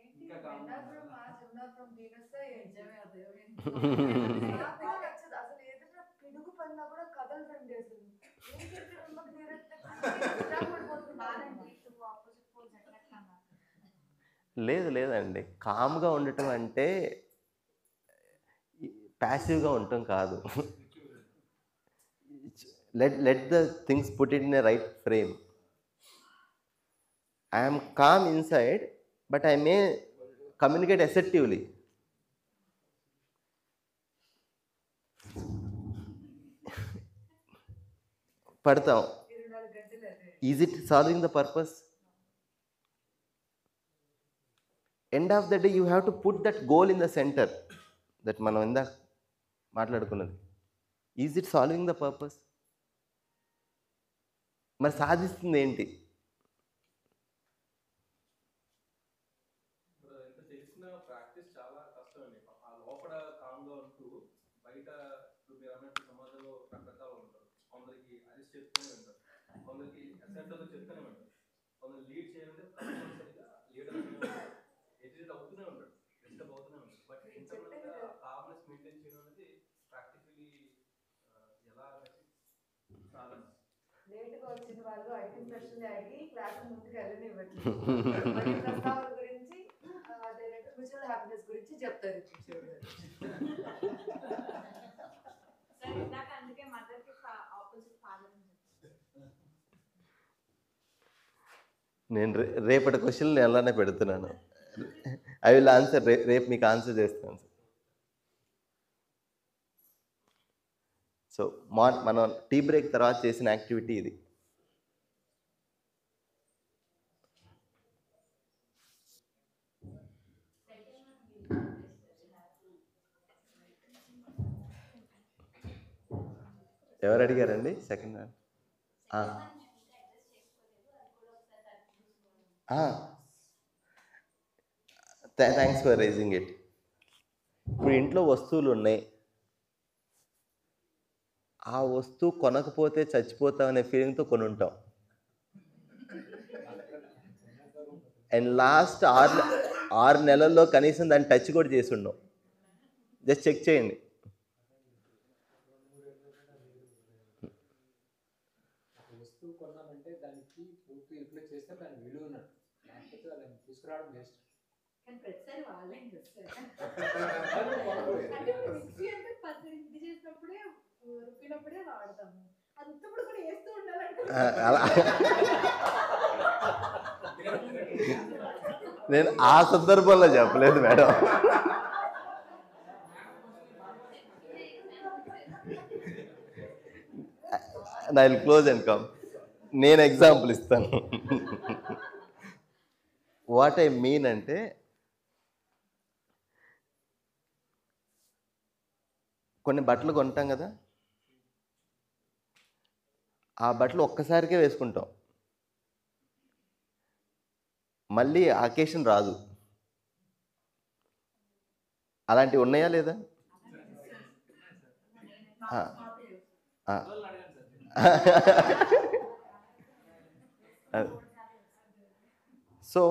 ఏంటి పెద్దాపురం మా చిన్నాపురం దీనొస్తే నిజమే అదే. నాకు కూడా నచ్చదు అసలు. ఏదైనా పిడుగు పడినా కూడా కదలరండి అసలు. ఏం చెప్పి అమ్మకి తీరేస్తే లేదండి, కామ్గా ఉండటం అంటే ప్యాసివ్గా ఉండటం కాదు. Let the things put it in a right frame. I'm calm inside but I may communicate assertively. పడతాం. 24 గంటలు అదే. Is it solving the purpose? End of the day you have to put that goal in the centre, that మనం ఇందాక మాట్లాడుకున్నది. Is it solving the purpose? మరి సాధిస్తుంది ఏంటి? ఎంత తెలిసిన ప్రాక్టీస్ చాలా కష్టం అండి. ఆ లోపల కామ్గా ఉంటూ బయట మీరు అన్నట్టు సమాజంలో రకరకాలు ఉంటారు. కొందరికి అరెస్ట్ చెప్తూనే ఉంటారు, కొందరికి సెంటర్లో చెప్తూనే ఉంటారు, కొందరు లీడ్ చేయాలంటే కంపల్సరీగా లీడర్ ఎడ్యుకేట్ అవుతూనే ఉంటాడు, డిస్టర్బ్ అవుతూనే ఉంటాడు. బట్ ఇంటర్నల్గా కామ్నెస్ మెయింటైన్ చేయడం అనేది ప్రాక్టికలీ ఎలా అనేది చాలా లేట్గా వచ్చిన వాళ్ళు ఐటీ ప్రశ్నలు అడిగి క్లాస్ ముందుకు వెళ్ళనివ్వట్లేదు. మళ్ళీ ప్రస్తావన గురించి అదేంటంటే మ్యూచువల్ హ్యాపీనెస్ గురించి చెప్తారు. అందుకే మదర్కి ఆపోజిట్ ఫాదర్. నేను రేపటి క్వశ్చన్ నేను అలానే పెడుతున్నాను. ఐ విల్ ఆన్సర్, రేపు మీకు ఆన్సర్ చేస్తాను. సో మనం టీ బ్రేక్ తర్వాత చేసిన యాక్టివిటీ ఇది. ఎవరు అడిగారండి second? Thanks for raising it. ఇప్పుడు ఇంట్లో వస్తువులు ఉన్నాయి, ఆ వస్తువు కొనకపోతే చచ్చిపోతామనే ఫీలింగ్తో కొని ఉంటాం. అండ్ లాస్ట్ 6 నెలల్లో కనీసం దాన్ని టచ్ కూడా చేసి ఉన్నాం. జస్ట్ చెక్ చేయండి. వస్తువు కొన్నామంటే దానికి పూర్తి రిప్లేస్ చేస్తే దాని విలువ ఉన్నట్టు, లేకపోతే దాన్ని తీసుకురావడం వేస్ట్. కానీ ప్రతిసారి వాళ్ళేం చేస్తారు అంటే మిక్సీ అంటే ఇది చేసినప్పుడే రుబ్బినప్పుడే వాడతాము, అది ఉత్తప్పుడు కూడా వేస్తూ ఉండాలంటే అలా నేను ఆ సందర్భంలో చెప్పలేదు madam. I will close and come. నేను ఎగ్జాంపుల్ ఇస్తాను. వాట్ ఐ మీన్ అంటే, కొన్ని బట్టలు కొంటాం కదా, ఆ బట్టలు ఒక్కసారికే వేసుకుంటాం, మళ్ళీ అకేషన్ రాదు. అలాంటివి ఉన్నాయా లేదా? సో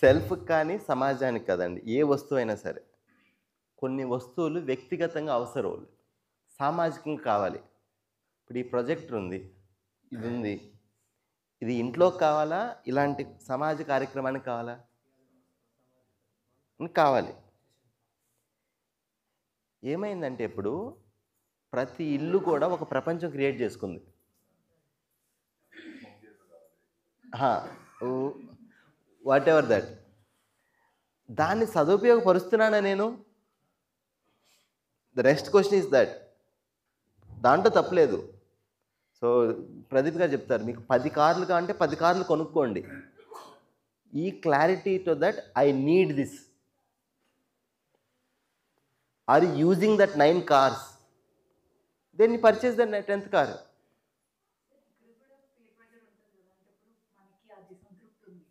సెల్ఫ్ కానీ సమాజానికి కదండి, ఏ వస్తువు అయినా సరే. కొన్ని వస్తువులు వ్యక్తిగతంగా అవసరం, సామాజికంగా కావాలి. ఇప్పుడు ఈ ప్రొజెక్టర్ ఉంది, ఇది ఉంది, ఇది ఇంట్లోకి కావాలా, ఇలాంటి సమాజ కార్యక్రమానికి కావాలా? కావాలి. ఏమైందంటే ఇప్పుడు ప్రతి ఇల్లు కూడా ఒక ప్రపంచం క్రియేట్ చేసుకుంది. వాట్ ఎవర్ దట్, దాన్ని సదుపయోగపరుస్తున్నానా నేను? The next question is that. దాంట్లో తప్పలేదు. సో ప్రదీప్ గారు చెప్తారు, మీకు 10 కార్లు కావాలంటే 10 కార్లు కొనుక్కోండి. ఈ క్లారిటీతో that I need this. Are using that 9 cars, then you purchase the 10th car. మనకి అది సంతృప్తి ఉంది,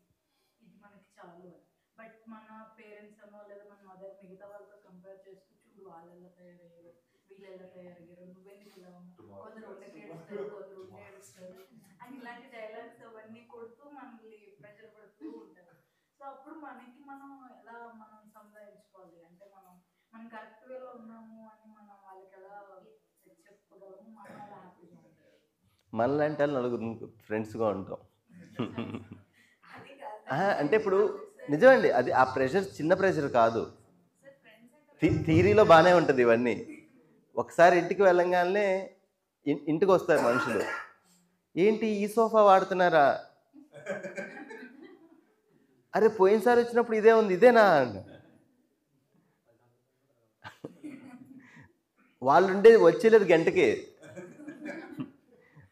ఇది మనకి చాలు అని. బట్ మన పేరెంట్స్ అనో లేదా మన మదర్ మిగతా వాళ్ళతో కంపేర్ చేస్తూ, చూడు వాళ్ళు ఎలా తయారయ్యారు, వీళ్ళు ఎలా తయారయ్యారు, నువ్వెందుకు ఇలా ఉన్నావు, కొందరు ఉండకి ఏడుస్తారు, కొందరు ఉండే ఏడుస్తారు అని ఇలాంటి డైలాగ్స్ అవన్నీ కొడుతూ మనల్ని ప్రెషర్ పడుతూ ఉంటారు. సో అప్పుడు మనకి మనం ఎలా మనం సంపాదించుకోవాలి అంటే మనం కరెక్ట్ వేలో ఉన్నాము అని మనం వాళ్ళకి ఎలా చెప్పగలము, మనం అలా హ్యాపీగా ఉంటారు. మనలాంటి నలుగురు ఫ్రెండ్స్గా ఉంటాం. అంటే ఇప్పుడు నిజమండి, అది ఆ ప్రెషర్ చిన్న ప్రెషర్ కాదు. థియరీలో బాగానే ఉంటుంది ఇవన్నీ. ఒకసారి ఇంటికి వెళ్ళంగానే ఇంటికి వస్తారు మనుషులు, ఏంటి ఈ సోఫా వాడుతున్నారా, అరే పోయినసారి వచ్చినప్పుడు ఇదే ఉంది, ఇదేనా? వాళ్ళు ఉండేది వచ్చేలేదు గంటకి,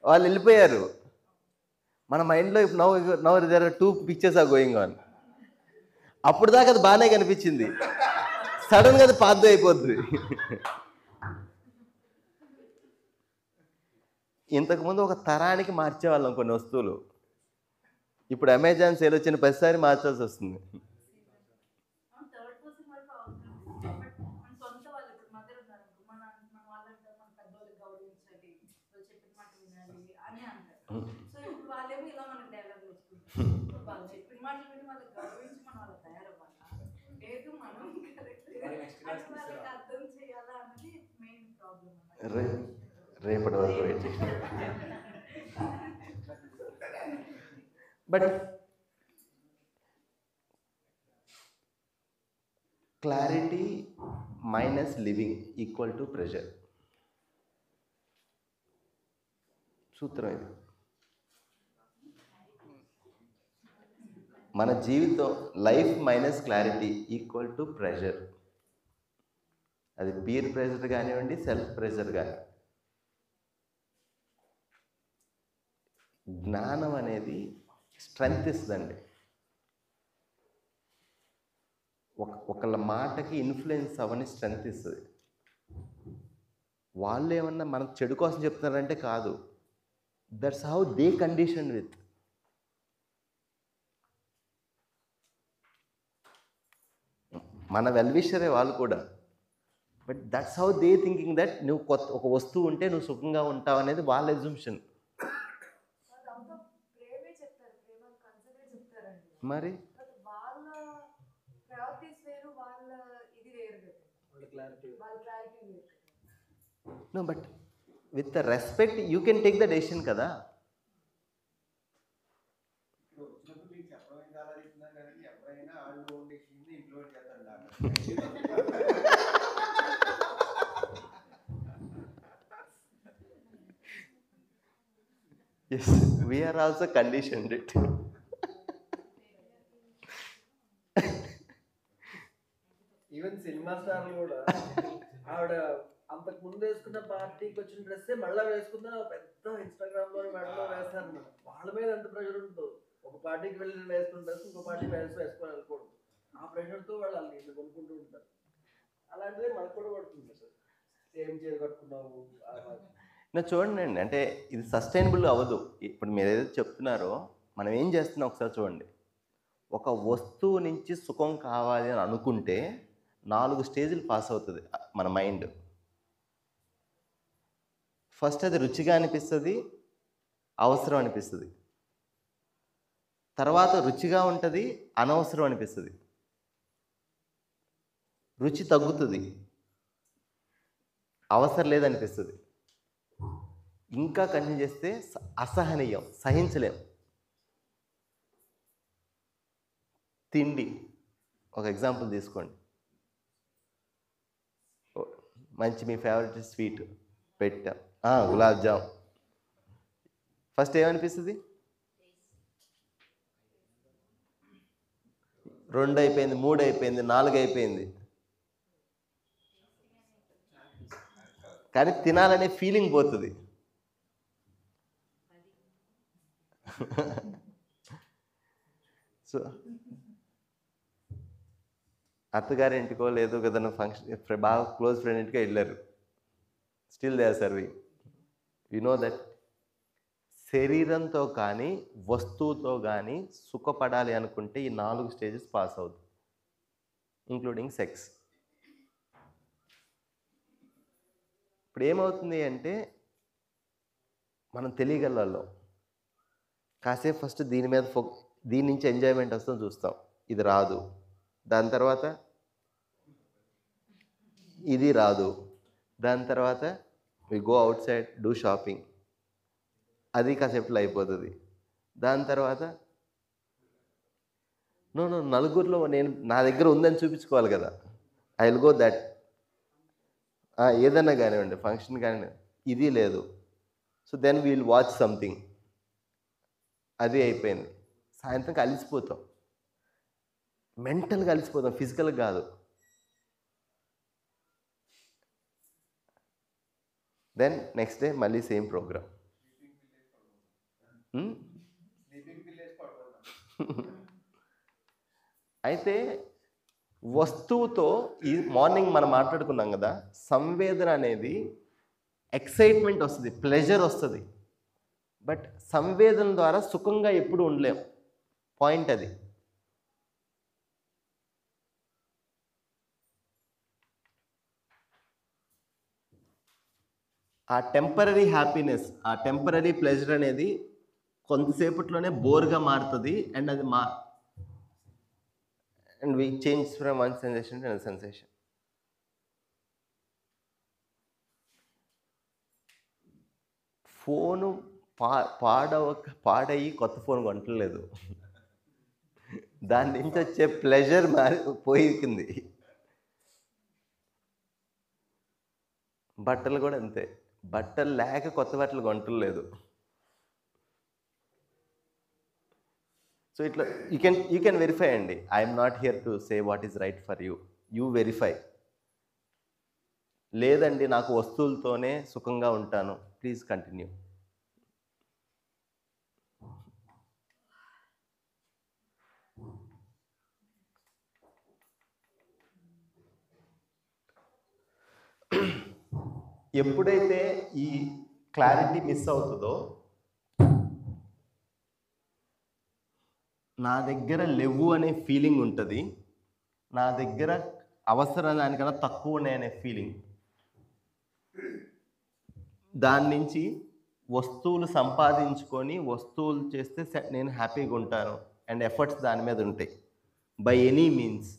వాళ్ళు వెళ్ళిపోయారు. మన మైండ్లో ఇప్పుడు now there are 2 pictures are going on. అప్పుడు దాకా అది బాగానే కనిపించింది, సడన్గా అది పాత అయిపోద్ది. ఇంతకుముందు ఒక తరానికి మార్చేవాళ్ళం కొన్ని వస్తువులు, ఇప్పుడు అమెజాన్ సేల్ వచ్చిన ప్రతిసారి మార్చాల్సి వస్తుంది. థర్డ్ పర్సన్ వరకు అవసరం, బట్ మన సొంత వాళ్ళు ఇప్పుడు మదర్ ఉన్నారు, మన వాళ్ళంటే మన పెద్దవాళ్ళకి గౌరవించాలి, వాళ్ళు చెప్పిన మాట వినాలి అని అంటారు. సో ఇప్పుడు వాళ్ళేమో ఇలా మనకు డైలాగ్ వచ్చుకుంటారు, వాళ్ళు చెప్పిన మాటలు విని వాళ్ళకి గౌరవించి మనం వాళ్ళ తయారవ్వాలా, లేదు మనం కరెక్ట్ అని వాళ్ళకి అర్థం చేయాలా అన్నది మెయిన్ ప్రాబ్లం అన్నమాట. రేపటి వరకు wait. But clarity minus living equal to pressure. సూత్రం ఇది. మన జీవితం life minus clarity equal to pressure. అది పీర్ ప్రెషర్ కానివ్వండి, సెల్ఫ్ ప్రెషర్ కానీ. జ్ఞానం అనేది స్ట్రెంగ్త్ ఇస్తుందండి. ఒకళ్ళ మాటకి ఇన్ఫ్లుయెన్స్ అవని స్ట్రెంగ్త్ ఇస్తుంది. వాళ్ళు ఏమన్నా మనం చెడు కోసం చెప్తున్నారంటే కాదు, that's how they condition with. మన వెల్విషరే వాళ్ళు కూడా, but that's how they thinking that నువ్వు ఒక వస్తువు ఉంటే నువ్వు సుఖంగా ఉంటావు అనేది వాళ్ళ ఎగ్జంప్షన్. మరి వాళ్ళ ప్రయారిటీస్ వేరు, వాళ్ళ ఇది వేరు కదా, వాళ్ళ క్లారిటీ వేరు. No, but with the respect you can take the decision కదా. వచ్చినప్పుడు మీకు చెప్పడం ఇంకా ఆలోచిస్తున్నాం కదండి, ఎవరైనా వాళ్ళు ఓన్ డెసిషన్ ఇంప్లిమెంట్ చేస్తాడు. Yes, we are also conditioned it. Even cinema స్టార్లు కూడా ఆవిడ అంతకు ముందు వేసుకున్న పార్టీకి వచ్చిన డ్రెస్సే మళ్ళీ వేసుకుందని పెద్ద ఇన్స్టాగ్రామ్ లో మెడలో వేస్తారు అన్నమాట. వాళ్ళ మీద ఎంత ప్రెషర్ ఉంటుందో, ఒక పార్టీకి వెళ్ళి వేసుకున్న డ్రెస్ ఇంకో పార్టీ వేసుకొని వెళ్ళకూడదు, ఆ ప్రెషర్తో వాళ్ళు వాళ్ళు కొనుక్కుంటూ ఉంటారు. అలాంటిదే మనకు కూడా పడుతుంది సార్, సేమ్ చీర కట్టుకున్నావు. చూడండి అండి, అంటే ఇది సస్టైనబుల్ అవ్వదు. ఇప్పుడు మీరు ఏదైతే చెప్తున్నారో మనం ఏం చేస్తున్నాం ఒకసారి చూడండి. ఒక వస్తువు నుంచి సుఖం కావాలి అని అనుకుంటే 4 స్టేజ్లు పాస్ అవుతుంది మన మైండ్. ఫస్ట్ అది రుచిగా అనిపిస్తుంది, అవసరం అనిపిస్తుంది. తర్వాత రుచిగా ఉంటుంది, అనవసరం అనిపిస్తుంది. రుచి తగ్గుతుంది, అవసరం లేదనిపిస్తుంది. ఇంకా కంటిన్యూ చేస్తే అసహనీయం, సహించలేం. తిండి ఒక ఎగ్జాంపుల్ తీసుకోండి. మంచి మీ ఫేవరెట్ స్వీట్ పెట్టాం, గులాబ్ జామ్. ఫస్ట్ ఏమనిపిస్తుంది? 2 అయిపోయింది, 3 అయిపోయింది, 4 అయిపోయింది. కానీ తినాలనే ఫీలింగ్ పోతుంది. సో అత్తగారి ఇంటికో లేదో ఏదైనా ఫంక్షన్ బాగా క్లోజ్ ఫ్రెండ్ ఇంటికి వెళ్ళారు, still they are serving. You know that శరీరంతో కానీ వస్తువుతో కానీ సుఖపడాలి అనుకుంటే ఈ 4 స్టేజెస్ పాస్ అవుతుంది, ఇంక్లూడింగ్ సెక్స్. ఇప్పుడు ఏమవుతుంది అంటే మనం తెలియగలలో కాసేపు ఫస్ట్ దీని మీద దీని నుంచి ఎంజాయ్మెంట్ వస్తుంది చూస్తాం, ఇది రాదు. దాని తర్వాత ఇది రాదు. దాని తర్వాత we go outside do shopping, అది కాసేపులో అయిపోతుంది. దాని తర్వాత నలుగురిలో నా దగ్గర ఉందని చూపించుకోవాలి కదా, ఐ విల్ గో దట్. ఏదన్నా కానివ్వండి, ఫంక్షన్ కానివ్వండి, ఇది లేదు. So then we will watch something, అది అయిపోయింది. సాయంత్రం అలిసిపోతాం, మెంటల్గా అలిసిపోతాం, ఫిజికల్గా కాదు. దెన్ నెక్స్ట్ డే మళ్ళీ సేమ్ ప్రోగ్రామ్. అయితే వస్తువుతో ఈ మార్నింగ్ మనం మాట్లాడుకున్నాం కదా, సంవేదన అనేది ఎక్సైట్మెంట్ వస్తుంది, ప్లెజర్ వస్తుంది. బట్ సంవేదన ద్వారా సుఖంగా ఎప్పుడు ఉండలేం, పాయింట్ అది. ఆ టెంపరరీ హ్యాపీనెస్, ఆ టెంపరరీ ప్లెజర్ అనేది కొంతసేపట్లోనే బోర్గా మారుతుంది. అండ్ అది and we change from one sensation to another sensation. Phone పాడయ్యి కొత్త ఫోన్ కొంటలేదు, దాని నుంచి వచ్చే ప్లెజర్ పోయింది. బట్టలు కూడా అంతే, బట్టలు లేక కొత్త బట్టలు కొంటలేదు. సో ఇట్లా యూ కెన్ వెరిఫై అండి. I'm not here to say what is right for you, you verify. లేదండి నాకు వస్తువులతోనే సుఖంగా ఉంటాను, ప్లీజ్ కంటిన్యూ. ఎప్పుడైతే ఈ క్లారిటీ మిస్ అవుతుందో, నా దగ్గర లేవు అనే ఫీలింగ్ ఉంటుంది, నా దగ్గర అవసరం దానికన్నా తక్కువ ఉన్నాయనే ఫీలింగ్, దాని నుంచి వస్తువులు సంపాదించుకొని వస్తువులు చేస్తే నేను హ్యాపీగా ఉంటాను అండ్ ఎఫర్ట్స్ దాని మీద ఉంటాయి బై ఎనీ మీన్స్.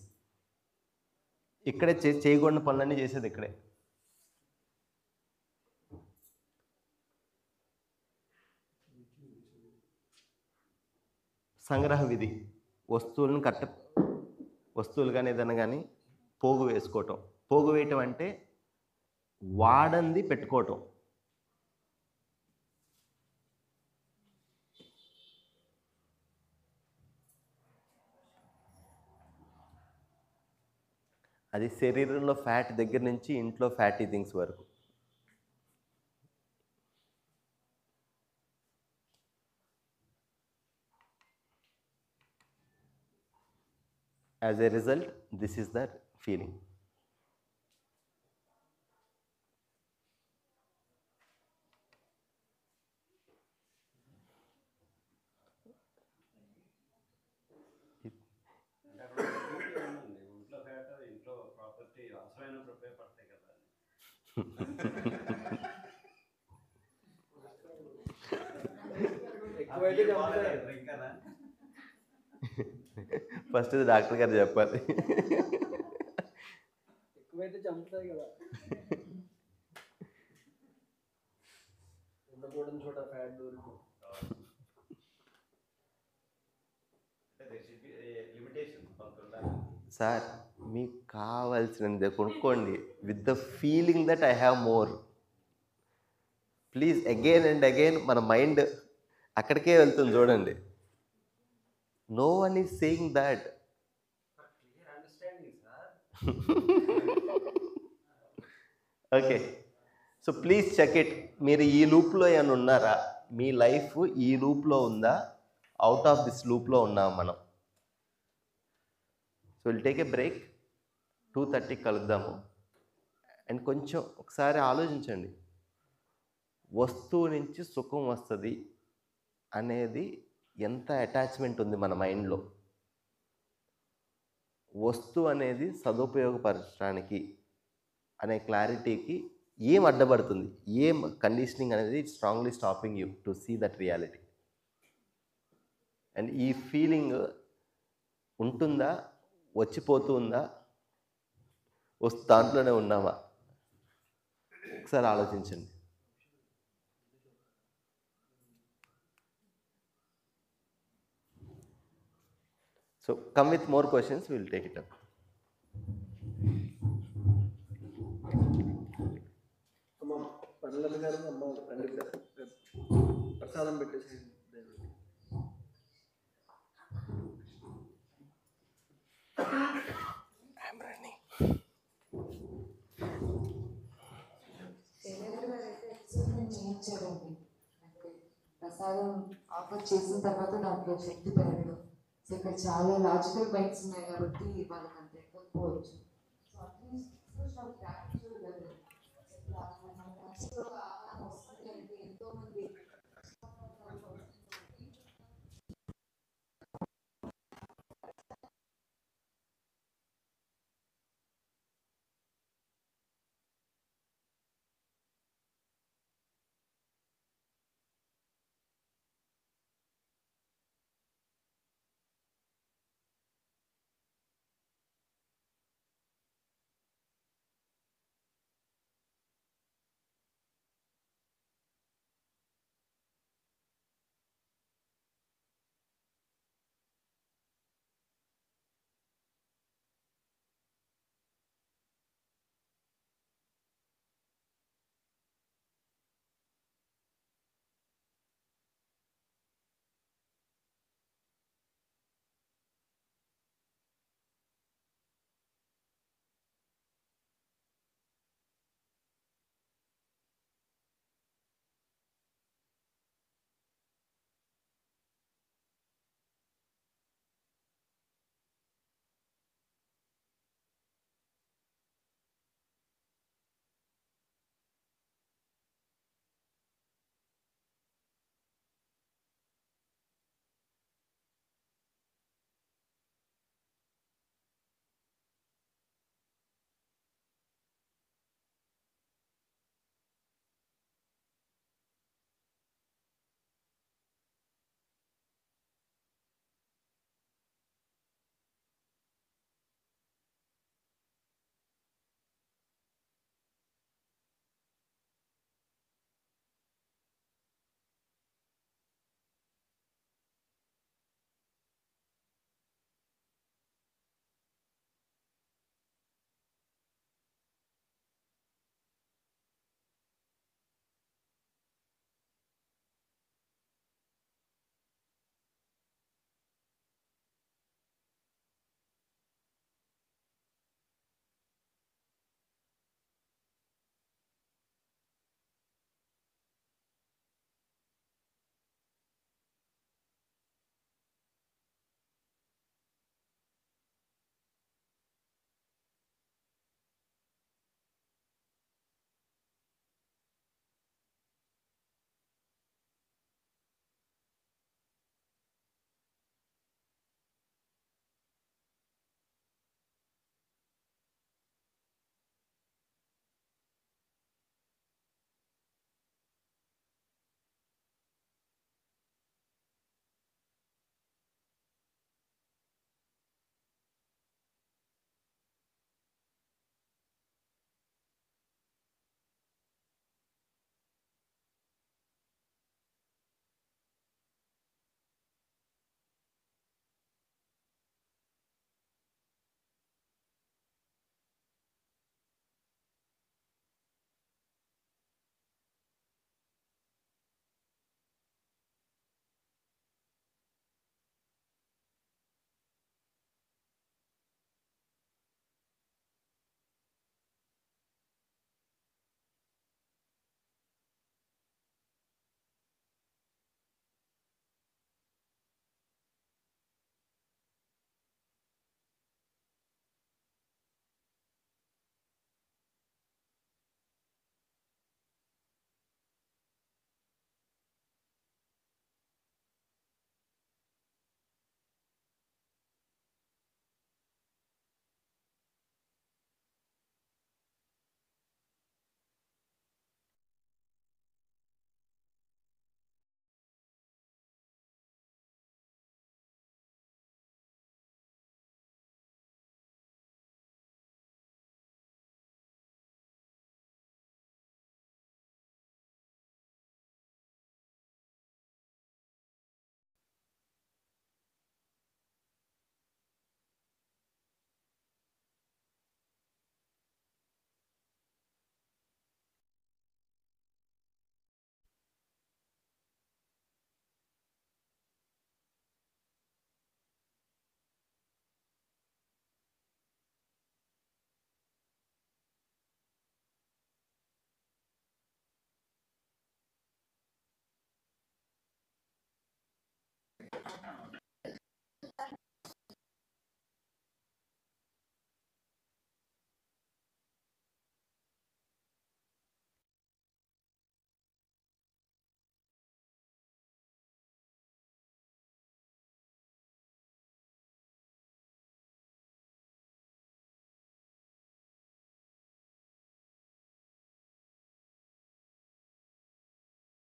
ఇక్కడే చేయకూడని పనులన్నీ చేసేది ఇక్కడే. సంగ్రహ విధి, వస్తువులు కానీ ఏదైనా కానీ పోగు వేసుకోవటం. పోగు వేయటం అంటే వాడంది పెట్టుకోవటం. అది శరీరంలో ఫ్యాట్ దగ్గర నుంచి ఇంట్లో ఫ్యాటీ థింగ్స్ వరకు. As a result, this is the feeling. ఇంట్లో ఫ్యాట్, ఇంట్లో ప్రాపర్టీ అవసరమైనప్పుడు ఉపయోగపడతాయి కదా. ఎక్కువైతే చంపుతాయి. ఫస్ట్ డాక్టర్ గారు చెప్పాలి. ఎక్కువైతే చంపుతాయి కదా. ఉండకూడని చోట ఫ్యాట్ దొరుకు. సార్ మీకు కావాల్సినది కొనుక్కోండి with the feeling that I have more. Please again and again మన మైండ్ అక్కడికే వెళ్తుంది చూడండి. No one is saying that. Okay, so please check it. మీరు ఈ లూప్లో ఏమైనా ఉన్నారా? మీ లైఫ్ ఈ లూప్లో ఉందా, అవుట్ ఆఫ్ దిస్ లూప్లో ఉన్నాం మనం? So will take a break. 2:30 కలుద్దాము. అండ్ కొంచెం ఒకసారి ఆలోచించండి, వస్తువు నుంచి సుఖం వస్తుంది అనేది ఎంత అటాచ్మెంట్ ఉంది మన మైండ్లో. వస్తువు అనేది సదుపయోగపరచడానికి అనే క్లారిటీకి ఏం అడ్డపడుతుంది, ఏం కండిషనింగ్ అనేది strongly stopping you to see that reality. And ఈ ఫీలింగ్ ఉంటుందా, వచ్చిపోతూ ఉందా, దాంట్లోనే ఉన్నామా? ఒకసారి ఆలోచించండి. So come with more questions, we will take it up. అమ్మ పనుల గారు, అమ్మ రండి గారు, ప్రసాదం పెట్టేసి శైలేంద్ర గారు అయితే ఎక్స్పెరిమెంట్ చేయించారండి. అంటే ప్రసాదం ఆఫర్ చేసిన తర్వాత దాంట్లో శక్తి పెరగడం. సో ఇక్కడ చాలా లాజికల్ మైండ్స్ ఉన్నాయి కాబట్టి వాళ్ళకి అంత ఎక్కకపోవచ్చు.